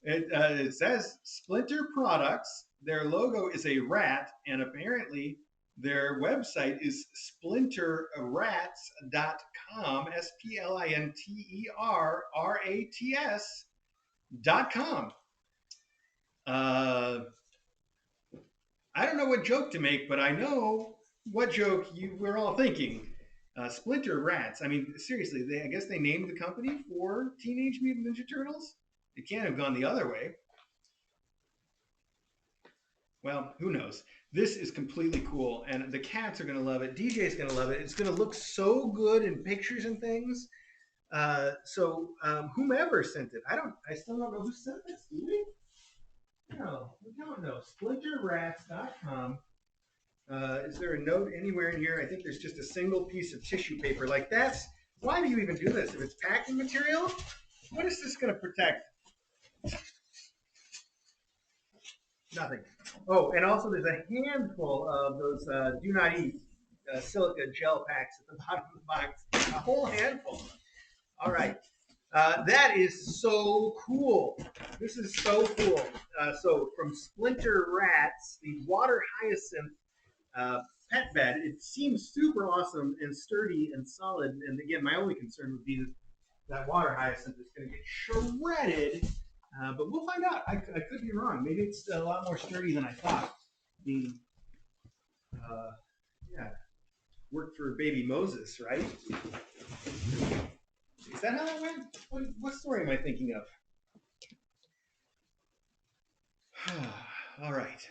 it says Splinter Products. Their logo is a rat, and apparently their website is splinterrats.com. SPLINTERRATS.com. Uh, I don't know what joke to make, but I know what joke we're all thinking. Splinter Rats. I mean, seriously, I guess they named the company for Teenage Mutant Ninja Turtles. It can't have gone the other way. Well, who knows? This is completely cool, and the cats are going to love it. DJ's going to love it. It's going to look so good in pictures and things. Whomever sent it, I still don't know who sent this. Do we? No, we don't know. Splinterrats.com. Is there a note anywhere in here? I think there's just a single piece of tissue paper. Like that's why do you even do this? If it's packing material, what is this going to protect? Nothing. Oh, and also there's a handful of those do not eat silica gel packs at the bottom of the box. A whole handful. All right. That is so cool. This is so cool. So from Splinter Rats, the water hyacinth pet bed. It seems super awesome and sturdy and solid. And again, my only concern would be that water hyacinth is going to get shredded. But we'll find out. I could be wrong. Maybe it's a lot more sturdy than I thought. Being, yeah, worked for baby Moses, right? Is that how that went? What story am I thinking of? All right.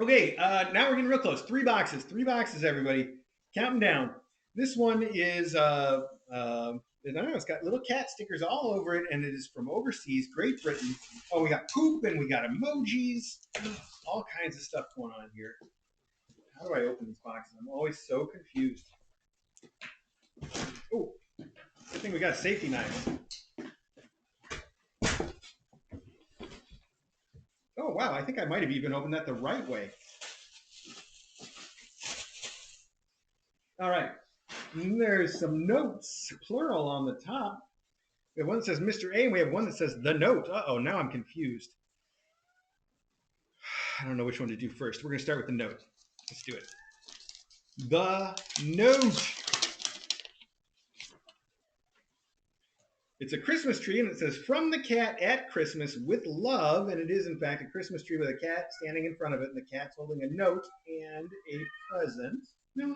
Okay, now we're getting real close. Three boxes, everybody. Count them down. This one is, I don't know, it's got little cat stickers all over it, and it is from overseas, Great Britain. Oh, we got poop, and we got emojis, all kinds of stuff going on here. How do I open these boxes? I'm always so confused. Oh, I think we got safety knives. Oh, wow, I think I might have even opened that the right way. All right, and there's some notes, plural, on the top. We have one that says Mr. A, and we have one that says the note. Uh-oh, now I'm confused. I don't know which one to do first. We're going to start with the note. Let's do it. The note. It's a Christmas tree, and it says, from the cat at Christmas with love. And it is, in fact, a Christmas tree with a cat standing in front of it, and the cat's holding a note and a present. And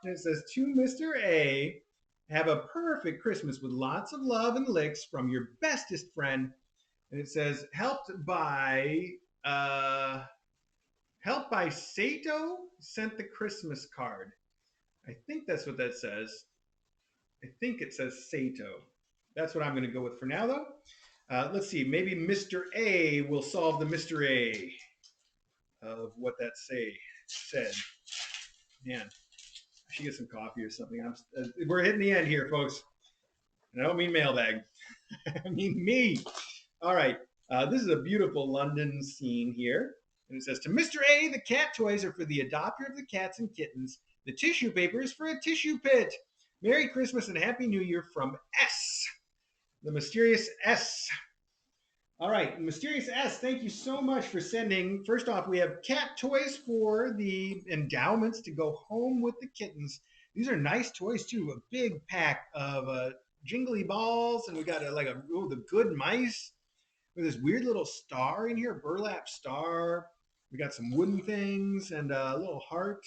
it says, to Mr. A, have a perfect Christmas with lots of love and licks from your bestest friend. And it says, helped by Sato sent the Christmas card. I think that's what that says. I think it says Sato. That's what I'm going to go with for now, though. Let's see. Maybe Mr. A will solve the Mr. A of what that said. Man, I should get some coffee or something. We're hitting the end here, folks. And I don't mean mailbag. I mean me. All right. This is a beautiful London scene here. And it says, to Mr. A, the cat toys are for the adopter of the cats and kittens. The tissue paper is for a tissue pit. Merry Christmas and Happy New Year from S. The mysterious S. All right, mysterious S, thank you so much for sending. First off, we have cat toys for the endowments to go home with the kittens. These are nice toys too. A big pack of jingly balls, and we got the good mice with this weird little star in here, burlap star. We got some wooden things and a little heart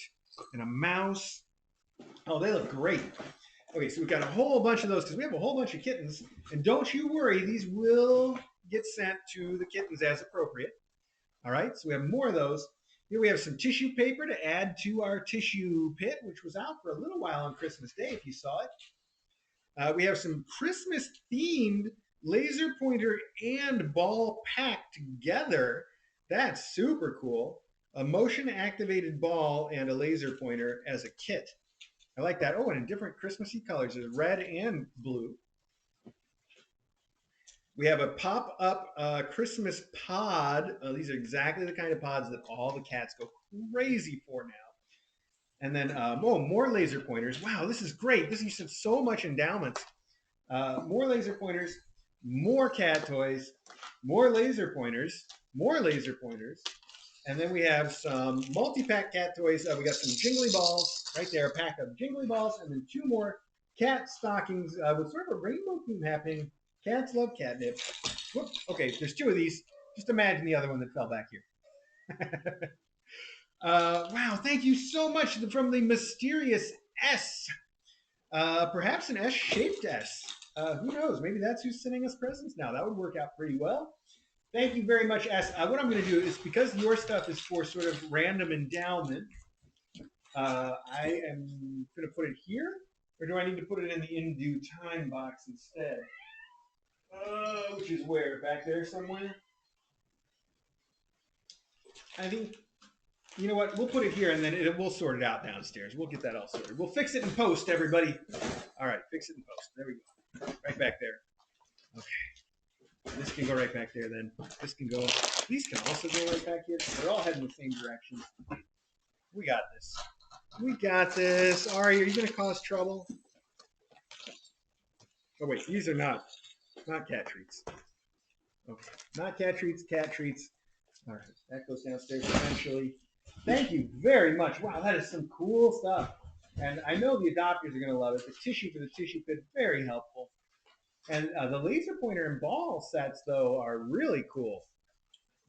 and a mouse. Oh, they look great. Okay, so we've got a whole bunch of those because we have a whole bunch of kittens. And don't you worry, these will get sent to the kittens as appropriate. All right, so we have more of those. Here we have some tissue paper to add to our tissue pit, which was out for a little while on Christmas Day, if you saw it. We have some Christmas-themed laser pointer and ball packed together. That's super cool. A motion-activated ball and a laser pointer as a kit. I like that. Oh, and in different Christmassy colors. There's red and blue. We have a pop-up Christmas pod. These are exactly the kind of pods that all the cats go crazy for now. And then, oh, more laser pointers. Wow, this is great. This is so much endowments. More laser pointers, more cat toys, more laser pointers. And then we have some multi-pack cat toys. We got some jingly balls right there, a pack of jingly balls, and then 2 more cat stockings with sort of a rainbow theme happening. Cats love catnip. Whoop. Okay, there's 2 of these. Just imagine the other one that fell back here. Wow, thank you so much from the mysterious S. Perhaps an S-shaped S. Who knows? Maybe that's who's sending us presents now. That would work out pretty well. Thank you very much, S. What I'm going to do is, because your stuff is for sort of random endowment, I am going to put it here, or do I need to put it in the in due time box instead? Which is where? Back there somewhere? I think, you know what? We'll put it here, and then we'll sort it out downstairs. We'll get that all sorted. We'll fix it in post, everybody. All right, fix it in post. There we go. Right back there. Okay. This can go right back there then. This can go. These can also go right back here. They're all heading the same direction. We got this. We got this. Ari, are you going to cause trouble? Oh, wait. These are not cat treats. Okay. Not cat treats, cat treats. All right. That goes downstairs eventually. Thank you very much. Wow, that is some cool stuff. And I know the adopters are going to love it. The tissue for the tissue pit, very helpful. And the laser pointer and ball sets, though, are really cool.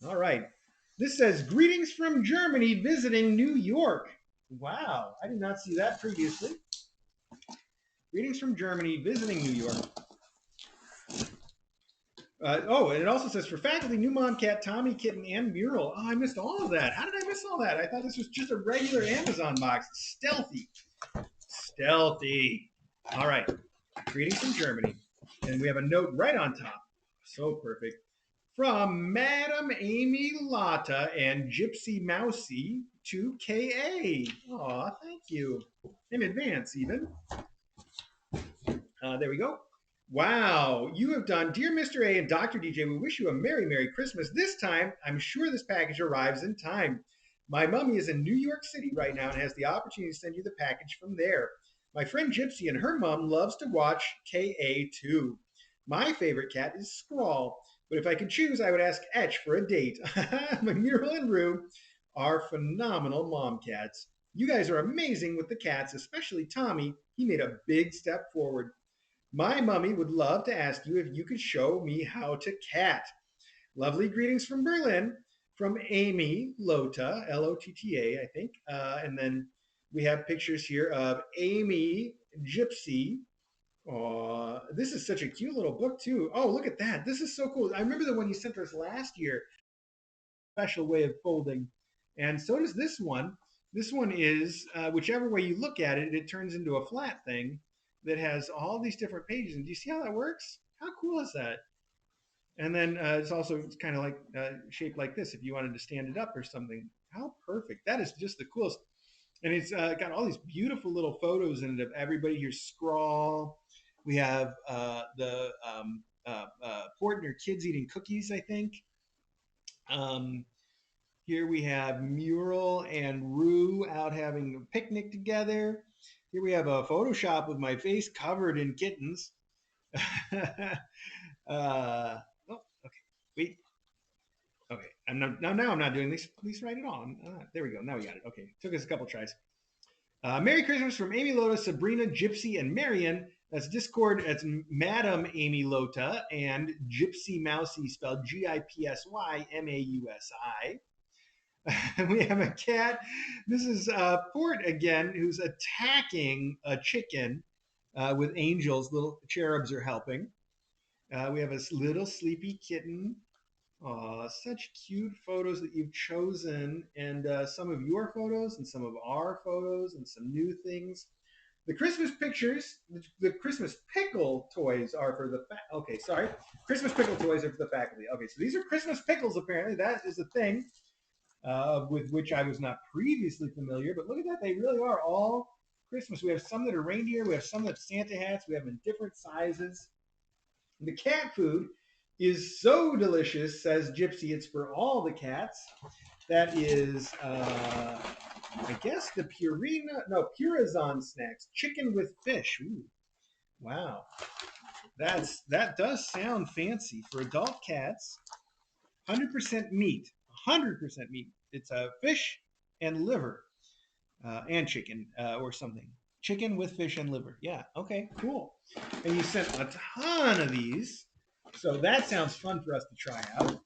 All right. This says, greetings from Germany visiting New York. Wow, I did not see that previously. Greetings from Germany visiting New York. Oh, and it also says, for faculty, new mom cat, Tommy, Kitten, and Mural. Oh, I missed all of that. How did I miss all that? I thought this was just a regular Amazon box. Stealthy. Stealthy. All right. Greetings from Germany. And we have a note right on top. So perfect. From Madam Amy Lotta and Gypsy Mousy to KA. Aw, thank you. In advance, even. There we go. Wow, you have done. Dear Mr. A and Dr. DJ, we wish you a Merry, Merry Christmas. This time, I'm sure this package arrives in time. My mummy is in New York City right now and has the opportunity to send you the package from there. My friend Gypsy and her mom loves to watch KA too. My favorite cat is Scrawl, but if I could choose, I would ask Etch for a date. Mural and Rue are phenomenal mom cats. You guys are amazing with the cats, especially Tommy. He made a big step forward. My mummy would love to ask you if you could show me how to cat. Lovely greetings from Berlin, from Amy Lotta, Lotta, I think. And then we have pictures here of Amy Gypsy. Oh, this is such a cute little book too. Oh, look at that. This is so cool. I remember the one you sent us last year. Special way of folding. And so does this one. This one is, whichever way you look at it, it turns into a flat thing that has all these different pages. And do you see how that works? How cool is that? And then it's kind of like shaped like this if you wanted to stand it up or something. How perfect. That is just the coolest. And it's got all these beautiful little photos in it of everybody here. Scrawl. We have the Portner kids eating cookies, I think. Here we have Mural and Rue out having a picnic together. Here we have a Photoshop with my face covered in kittens. Oh, okay. Wait. Okay. Now I'm not doing this. Please write it on. There we go. Now we got it. Okay. Took us a couple tries. Merry Christmas from Amy Lotta, Sabrina, Gypsy, and Marion. That's Discord. That's Madam Amy Lotta and Gypsy Mousy, spelled GIPSY MAUSI. We have a cat. This is Port again, who's attacking a chicken with angels. Little cherubs are helping. We have a little sleepy kitten. Aw, such cute photos that you've chosen, and some of your photos and some of our photos and some new things. The Christmas pictures, the Christmas pickle toys are for the okay, sorry. Christmas pickle toys are for the faculty. Okay, so these are Christmas pickles apparently. That is a thing with which I was not previously familiar, but look at that. They really are all Christmas. We have some that are reindeer. We have some that's Santa hats. We have them in different sizes. The cat food is so delicious, says Gypsy. It's for all the cats. That is I guess the Purazon snacks, chicken with fish. Ooh, wow, that does sound fancy for adult cats. 100% meat. 100% meat. It's a fish and liver and chicken or something. Chicken with fish and liver. Yeah. Okay. Cool. And you sent a ton of these, so that sounds fun for us to try out.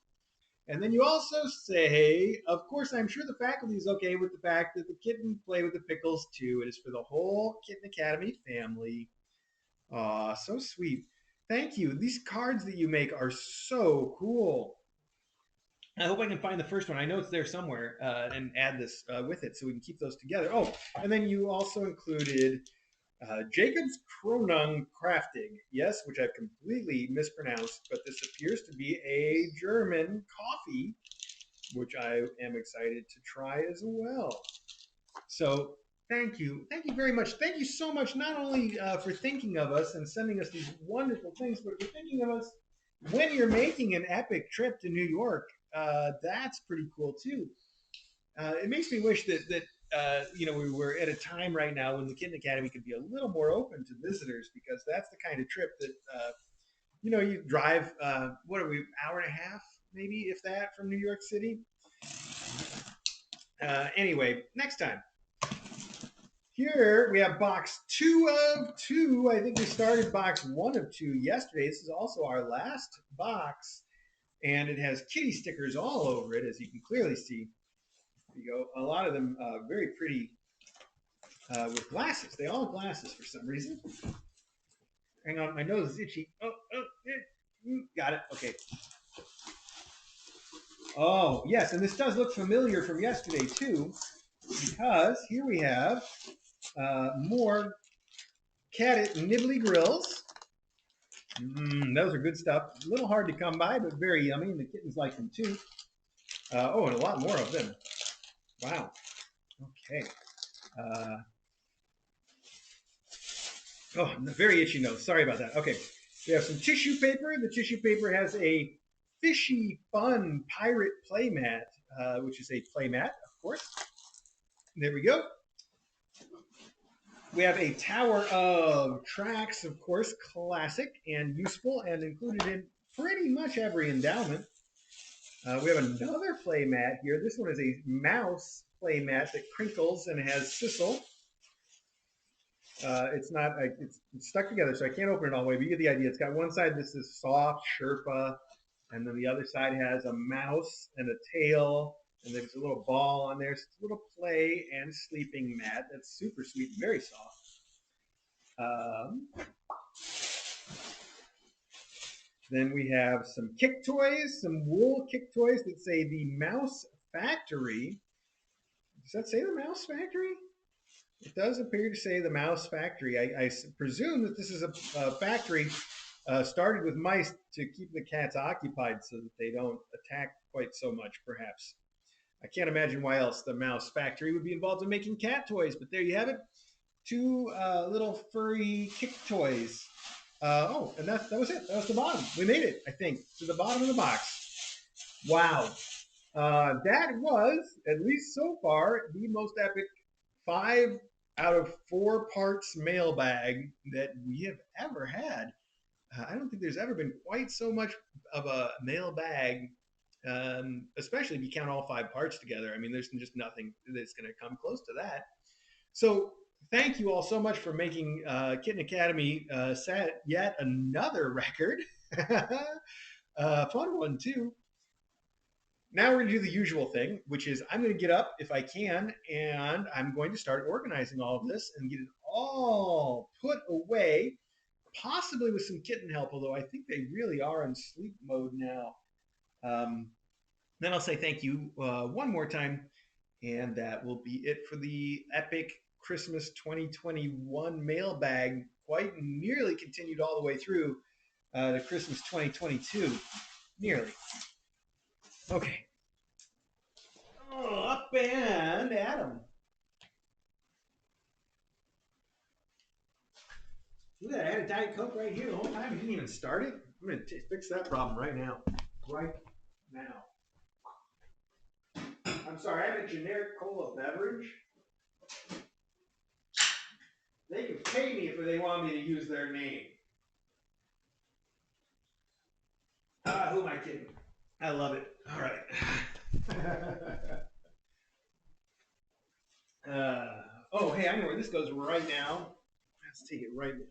And then you also say, of course, I'm sure the faculty is okay with the fact that the kitten play with the pickles too. It is for the whole Kitten Academy family. Aw, so sweet. Thank you. These cards that you make are so cool. I hope I can find the first one. I know it's there somewhere and add this with it so we can keep those together. Oh, and then you also included Jacob's Kronung Crafting. Yes, which I've completely mispronounced, but this appears to be a German coffee, which I am excited to try as well. So thank you. Thank you very much. Thank you so much, not only for thinking of us and sending us these wonderful things, but for thinking of us when you're making an epic trip to New York. That's pretty cool too. It makes me wish that we were at a time right now when the Kitten Academy could be a little more open to visitors, because that's the kind of trip that you drive. What are we, hour and a half, maybe if that, from New York City. Anyway, next time. Here we have box 2 of 2. I think we started box 1 of 2 yesterday. This is also our last box, and it has kitty stickers all over it, as you can clearly see. There you go. A lot of them very pretty with glasses. They all have glasses for some reason. Hang on, my nose is itchy. Got it. Okay. Oh, yes, and this does look familiar from yesterday, too, because here we have more cat nibbly grills. Those are good stuff. A little hard to come by, but very yummy, and the kittens like them, too. And a lot more of them. Wow. Okay. Very itchy nose. Sorry about that. Okay. We have some tissue paper. The tissue paper has a fishy, fun pirate playmat, which is a playmat, of course. There we go. We have a tower of tracks, of course, classic and useful and included in pretty much every endowment. We have another playmat here. This one is a mouse playmat that crinkles and has sisal. It's not it's stuck together, so I can't open it all the way, but you get the idea. It's got one side, this is soft Sherpa, and then the other side has a mouse and a tail, and there's a little ball on there. So it's a little play and sleeping mat. That's super sweet and very soft. Then we have some kick toys, some wool kick toys that say the Mouse Factory. Does that say the Mouse Factory? It does appear to say the Mouse Factory. I presume that this is a factory started with mice to keep the cats occupied so that they don't attack quite so much, perhaps. I can't imagine why else the Mouse Factory would be involved in making cat toys, but there you have it. 2 little furry kick toys. And that was it. That was the bottom. We made it, I think, to the bottom of the box. Wow. That was, at least so far, the most epic 5 out of 4 parts mailbag that we have ever had. I don't think there's ever been quite so much of a mailbag, especially if you count all 5 parts together. I mean, there's just nothing that's going to come close to that. So thank you all so much for making Kitten Academy set yet another record. Fun one, too. Now we're going to do the usual thing, which is I'm going to get up if I can, and I'm going to start organizing all of this and get it all put away, possibly with some kitten help, although I think they really are in sleep mode now. Then I'll say thank you one more time, and that will be it for the epic Christmas 2021 mailbag, quite nearly continued all the way through to Christmas 2022. Nearly. Okay. Up and Adam. Look at that. I had a Diet Coke right here the whole time. I didn't even start it. I'm going to fix that problem right now. Right now. I'm sorry, I have a generic cola beverage. They can pay me if they want me to use their name. Who am I kidding? I love it. All right. Oh, hey, I know where this goes right now. Let's take it right now.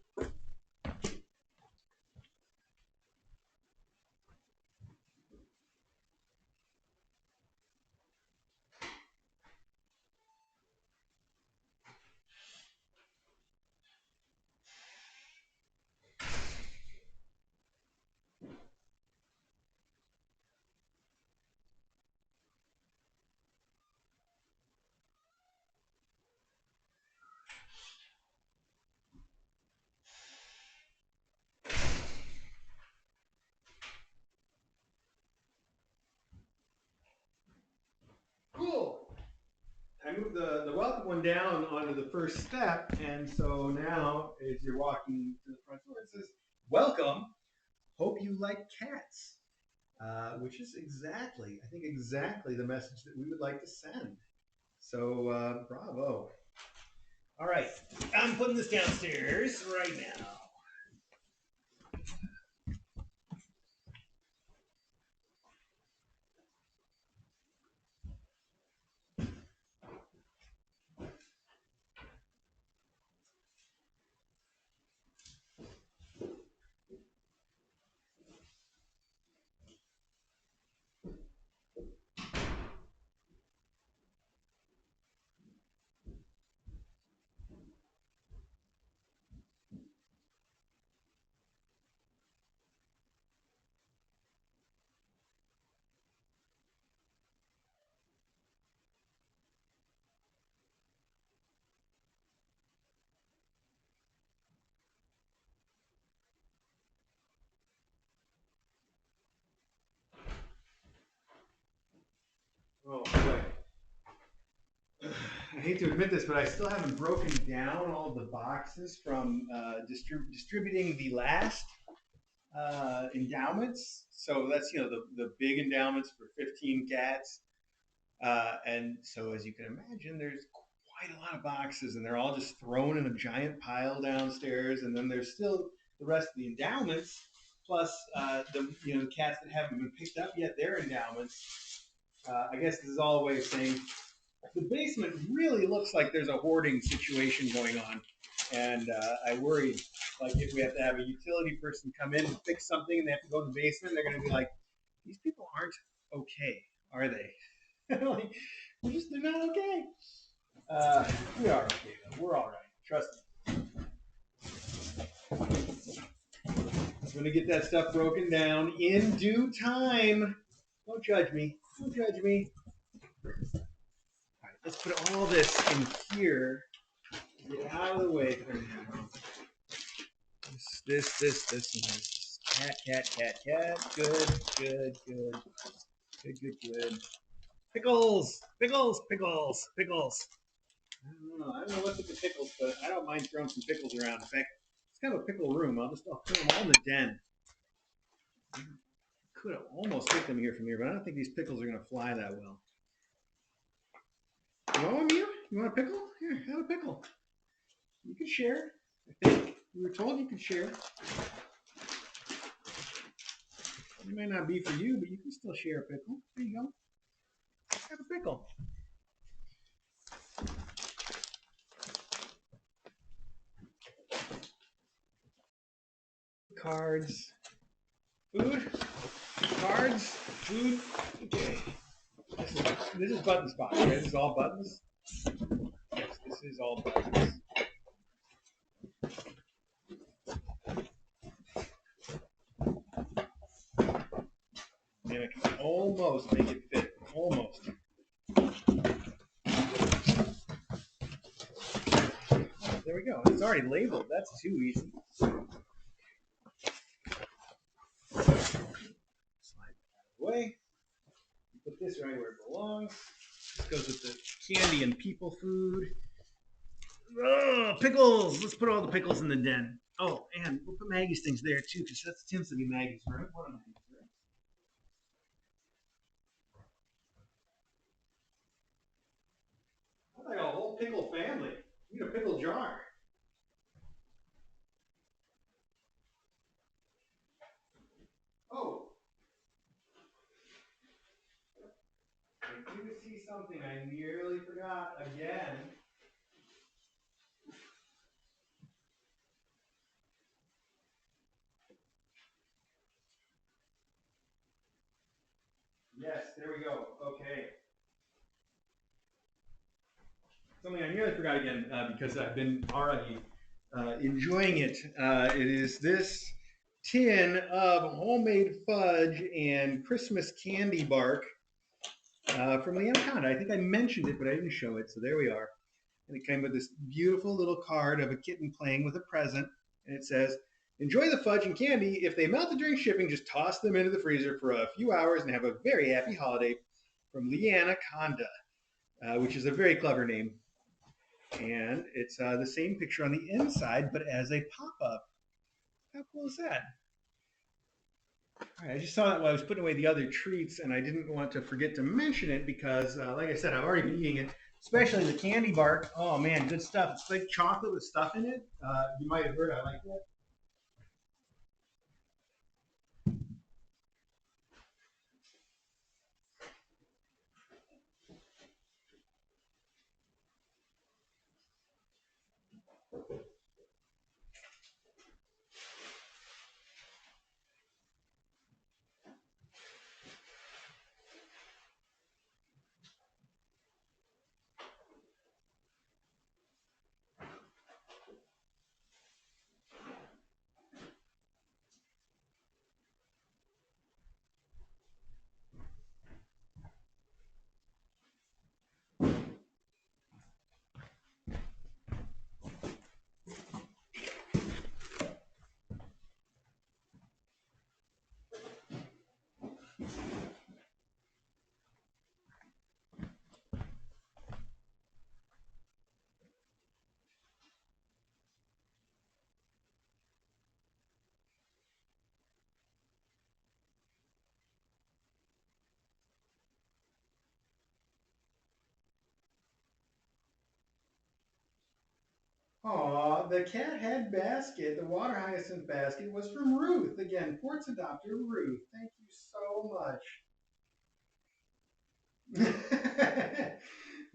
Cool. I moved the welcome one down onto the first step, and so now as you're walking to the front door, it says, "Welcome. Hope you like cats," which is exactly, I think, exactly the message that we would like to send. So, bravo. All right, I'm putting this downstairs right now. Oh boy. I hate to admit this, but I still haven't broken down all the boxes from distributing the last endowments. So that's, the big endowments for 15 cats. And so as you can imagine, there's quite a lot of boxes, and they're all just thrown in a giant pile downstairs. And then there's still the rest of the endowments, plus the cats that haven't been picked up yet, their endowments. I guess this is all a way of saying the basement really looks like there's a hoarding situation going on. And I worry, like, if we have to have a utility person come in and fix something and they have to go to the basement, they're going to be like, these people aren't okay, are they? Like, they're not okay. We are okay, though. We're all right. Trust me. I'm going to get that stuff broken down in due time. Don't judge me. Don't judge me. All right, let's put all this in here. Get out of the way for now. This, and this. Cat. Good. Pickles. I don't know what's with the pickles, but I don't mind throwing some pickles around. In fact, it's kind of a pickle room. I'll put them all in the den. Could have almost picked them here from here, but I don't think these pickles are going to fly that well. You want one, You want a pickle? Here, have a pickle. You can share. I think we were told you could share. It may not be for you, but you can still share a pickle. There you go. Have a pickle. Cards. Food. Okay. This is Button's box, right? This is all Buttons? Yes, this is all Buttons. And I can almost make it fit. Almost. There we go. It's already labeled. That's too easy. Slide that away. Put this right where it belongs. This goes with the candy and people food. Oh, pickles! Let's put all the pickles in the den. Oh, and we'll put Maggie's things there too, because that tends to be Maggie's room. One of Maggie's rooms. I got a whole pickle family. Need a pickle jar. Oh, I do see something I nearly forgot again. Yes, there we go. Okay. Something I nearly forgot again because I've been already enjoying it. It is this tin of homemade fudge and Christmas candy bark from the Anaconda. I think I mentioned it, but I didn't show it, so there we are. And it came with this beautiful little card of a kitten playing with a present, and it says, "Enjoy the fudge and candy. If they melted during shipping, just toss them into the freezer for a few hours and have a very happy holiday." From Leanna Conda, which is a very clever name. And it's the same picture on the inside, but as a pop-up. How cool is that? All right, I just saw that while I was putting away the other treats, and I didn't want to forget to mention it because, like I said, I've already been eating it, especially the candy bark. Oh man, good stuff. It's like chocolate with stuff in it. You might have heard I like that. Aw, the cat head basket, the water hyacinth basket, was from Ruth. Again, Port's adopter Ruth. Thank you so much.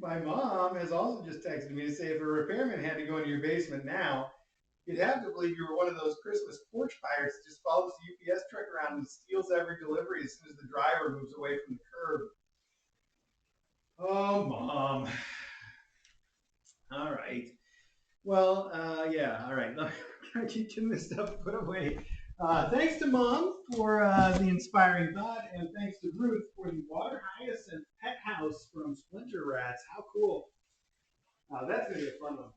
My mom has also just texted me to say if a repairman had to go into your basement now, you'd have to believe you were one of those Christmas porch pirates that just follows the UPS truck around and steals every delivery as soon as the driver moves away from the curb. Oh, mom. All right. Well, yeah, all right. I keep getting this stuff put away. Thanks to Mom for the inspiring thought, and thanks to Ruth for the water hyacinth pet house from Splinter Rats. How cool! That's gonna be a fun one.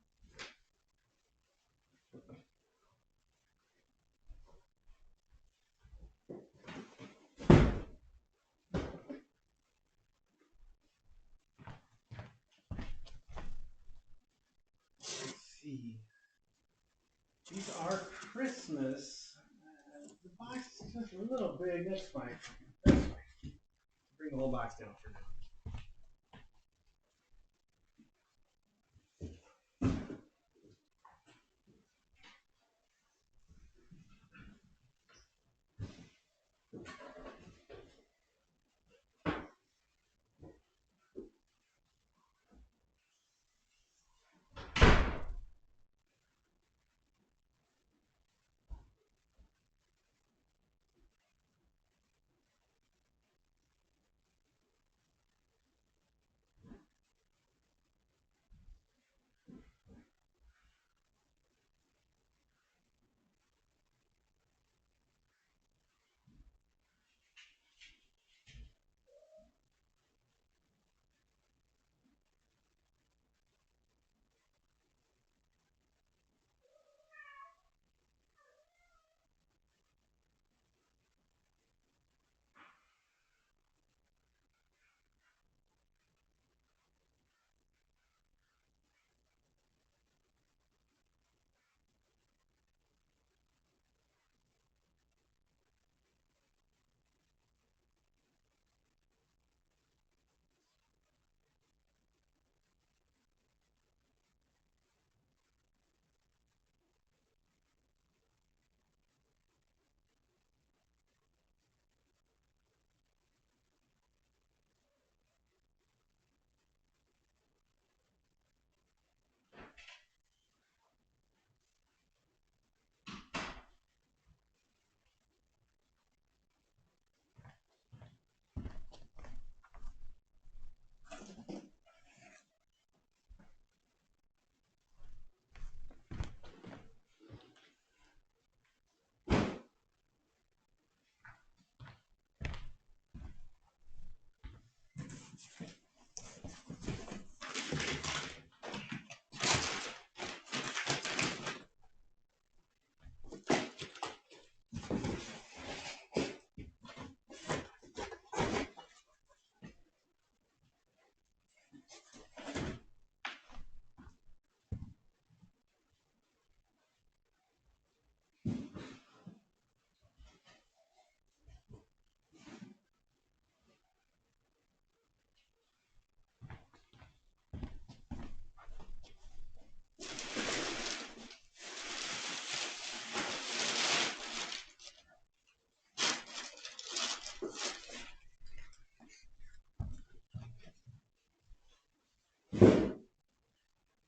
Let's see. These are Christmas. The box is just a little big. That's fine. That's fine. Bring the whole box down for now.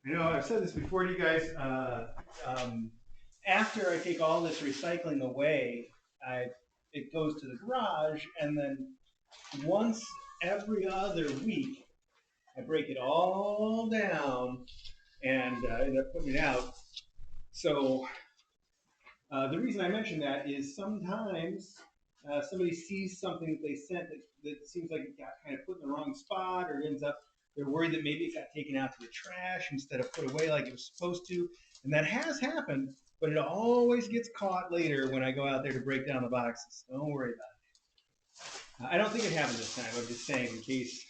I know I've said this before to you guys. After I take all this recycling away, it goes to the garage, and then once every other week, I break it all down and end up putting it out. So the reason I mention that is sometimes somebody sees something that they sent that seems like it got kind of put in the wrong spot, or it ends up, they're worried that maybe it got taken out to the trash instead of put away like it was supposed to. And that has happened, but it always gets caught later when I go out there to break down the boxes. Don't worry about it. I don't think it happened this time. I'm just saying in case.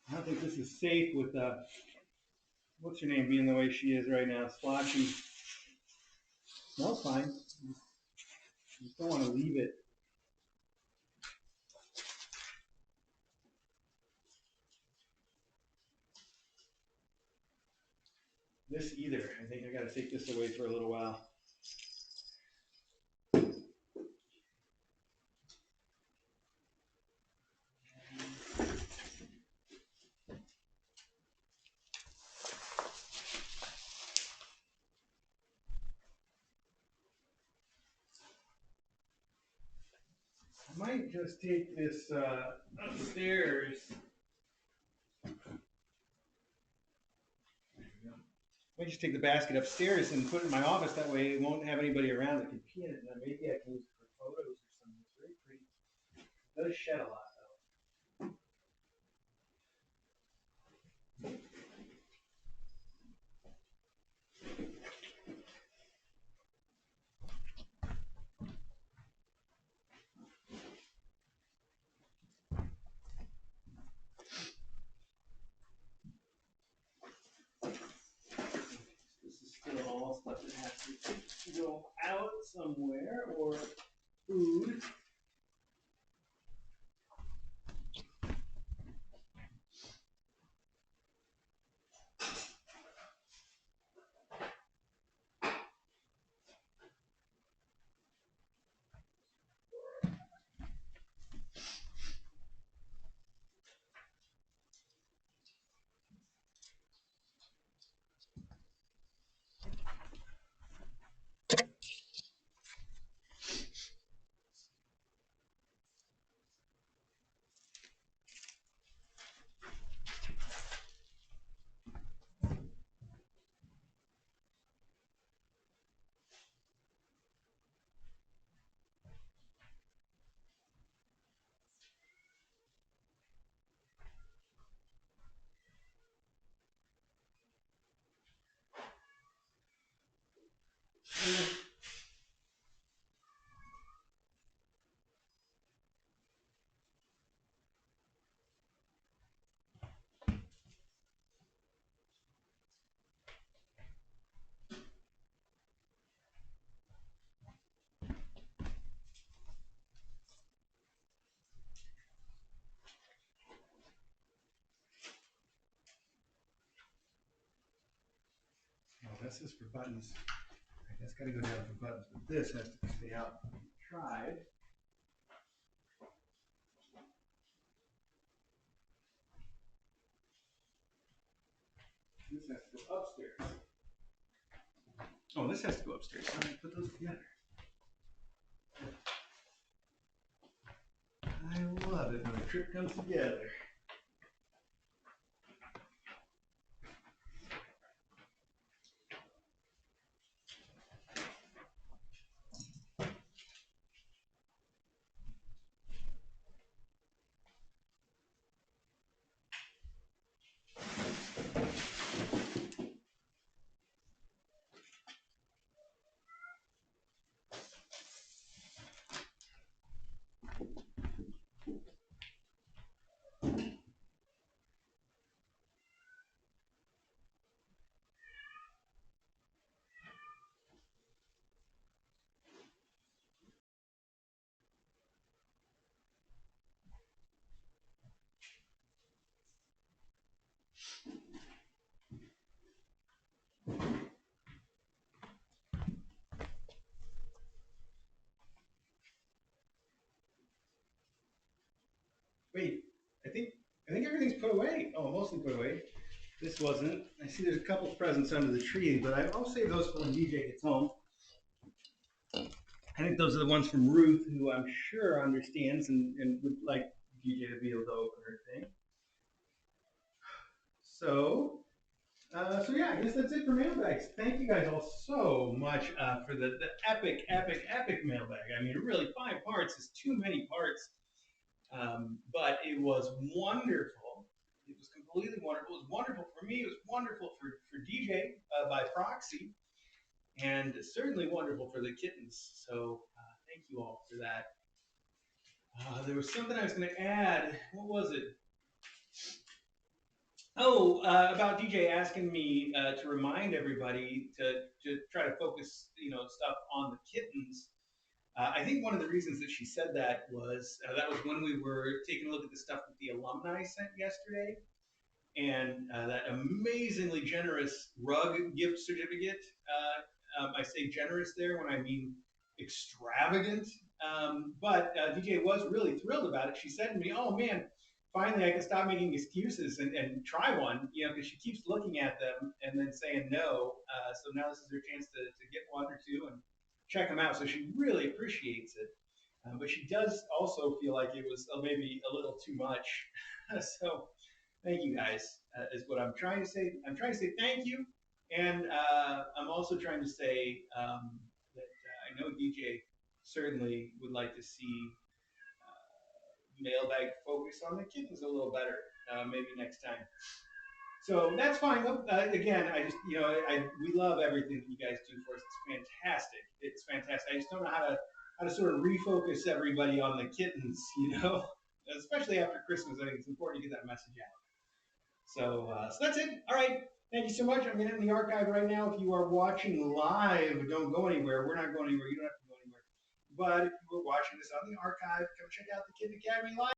I don't think this is safe with what's her name being the way she is right now, splotchy. No, it's fine. You just don't want to leave it. This either. I think I got to take this away for a little while. I might just take this upstairs. I might just take the basket upstairs and put it in my office. That way it won't have anybody around that can pee in it. And then maybe I can use it for photos or something. It's very pretty. It does shed a lot, though. This is still all stuff that has to go out somewhere, or food. Oh, this is for buttons. Right, that's got to go down for buttons, but this has to stay out. Tried. This has to go upstairs. Oh, this has to go upstairs. How do I put those together? I love it when a trip comes together. Wait, I think everything's put away. Oh, mostly put away. This wasn't. I see there's a couple presents under the tree, but I'll save those for when DJ gets home. I think those are the ones from Ruth, who I'm sure understands and would like DJ to be able to open her thing. So, so yeah, I guess that's it for mailbags. Thank you guys all so much for the epic mailbag. I mean, really, 5 parts is too many parts, but it was wonderful. It was completely wonderful. It was wonderful for me. It was wonderful for DJ by proxy, and certainly wonderful for the kittens. So thank you all for that. There was something I was going to add. What was it? Oh, about DJ asking me to remind everybody to try to focus, stuff on the kittens. I think one of the reasons that she said that was when we were taking a look at the stuff that the alumni sent yesterday, and that amazingly generous rug gift certificate. I say generous there when I mean extravagant. But DJ was really thrilled about it. She said to me, "Oh man, finally I can stop making excuses and try one." Because she keeps looking at them and then saying no. So now this is her chance to get one or two and check them out. So she really appreciates it. But she does also feel like it was maybe a little too much. So thank you guys, is what I'm trying to say. I'm trying to say thank you. And I'm also trying to say that I know DJ certainly would like to see mailbag focus on the kittens a little better, maybe next time. So that's fine. Again, I just, we love everything that you guys do for us. It's fantastic. It's fantastic. I just don't know how to sort of refocus everybody on the kittens, especially after Christmas. I think it's important to get that message out. So that's it. All right. Thank you so much. I'm going to end the archive right now. If you are watching live, don't go anywhere. We're not going anywhere. You don't have to go anywhere. But if you were watching this on the archive, come check out the Kitten Academy live.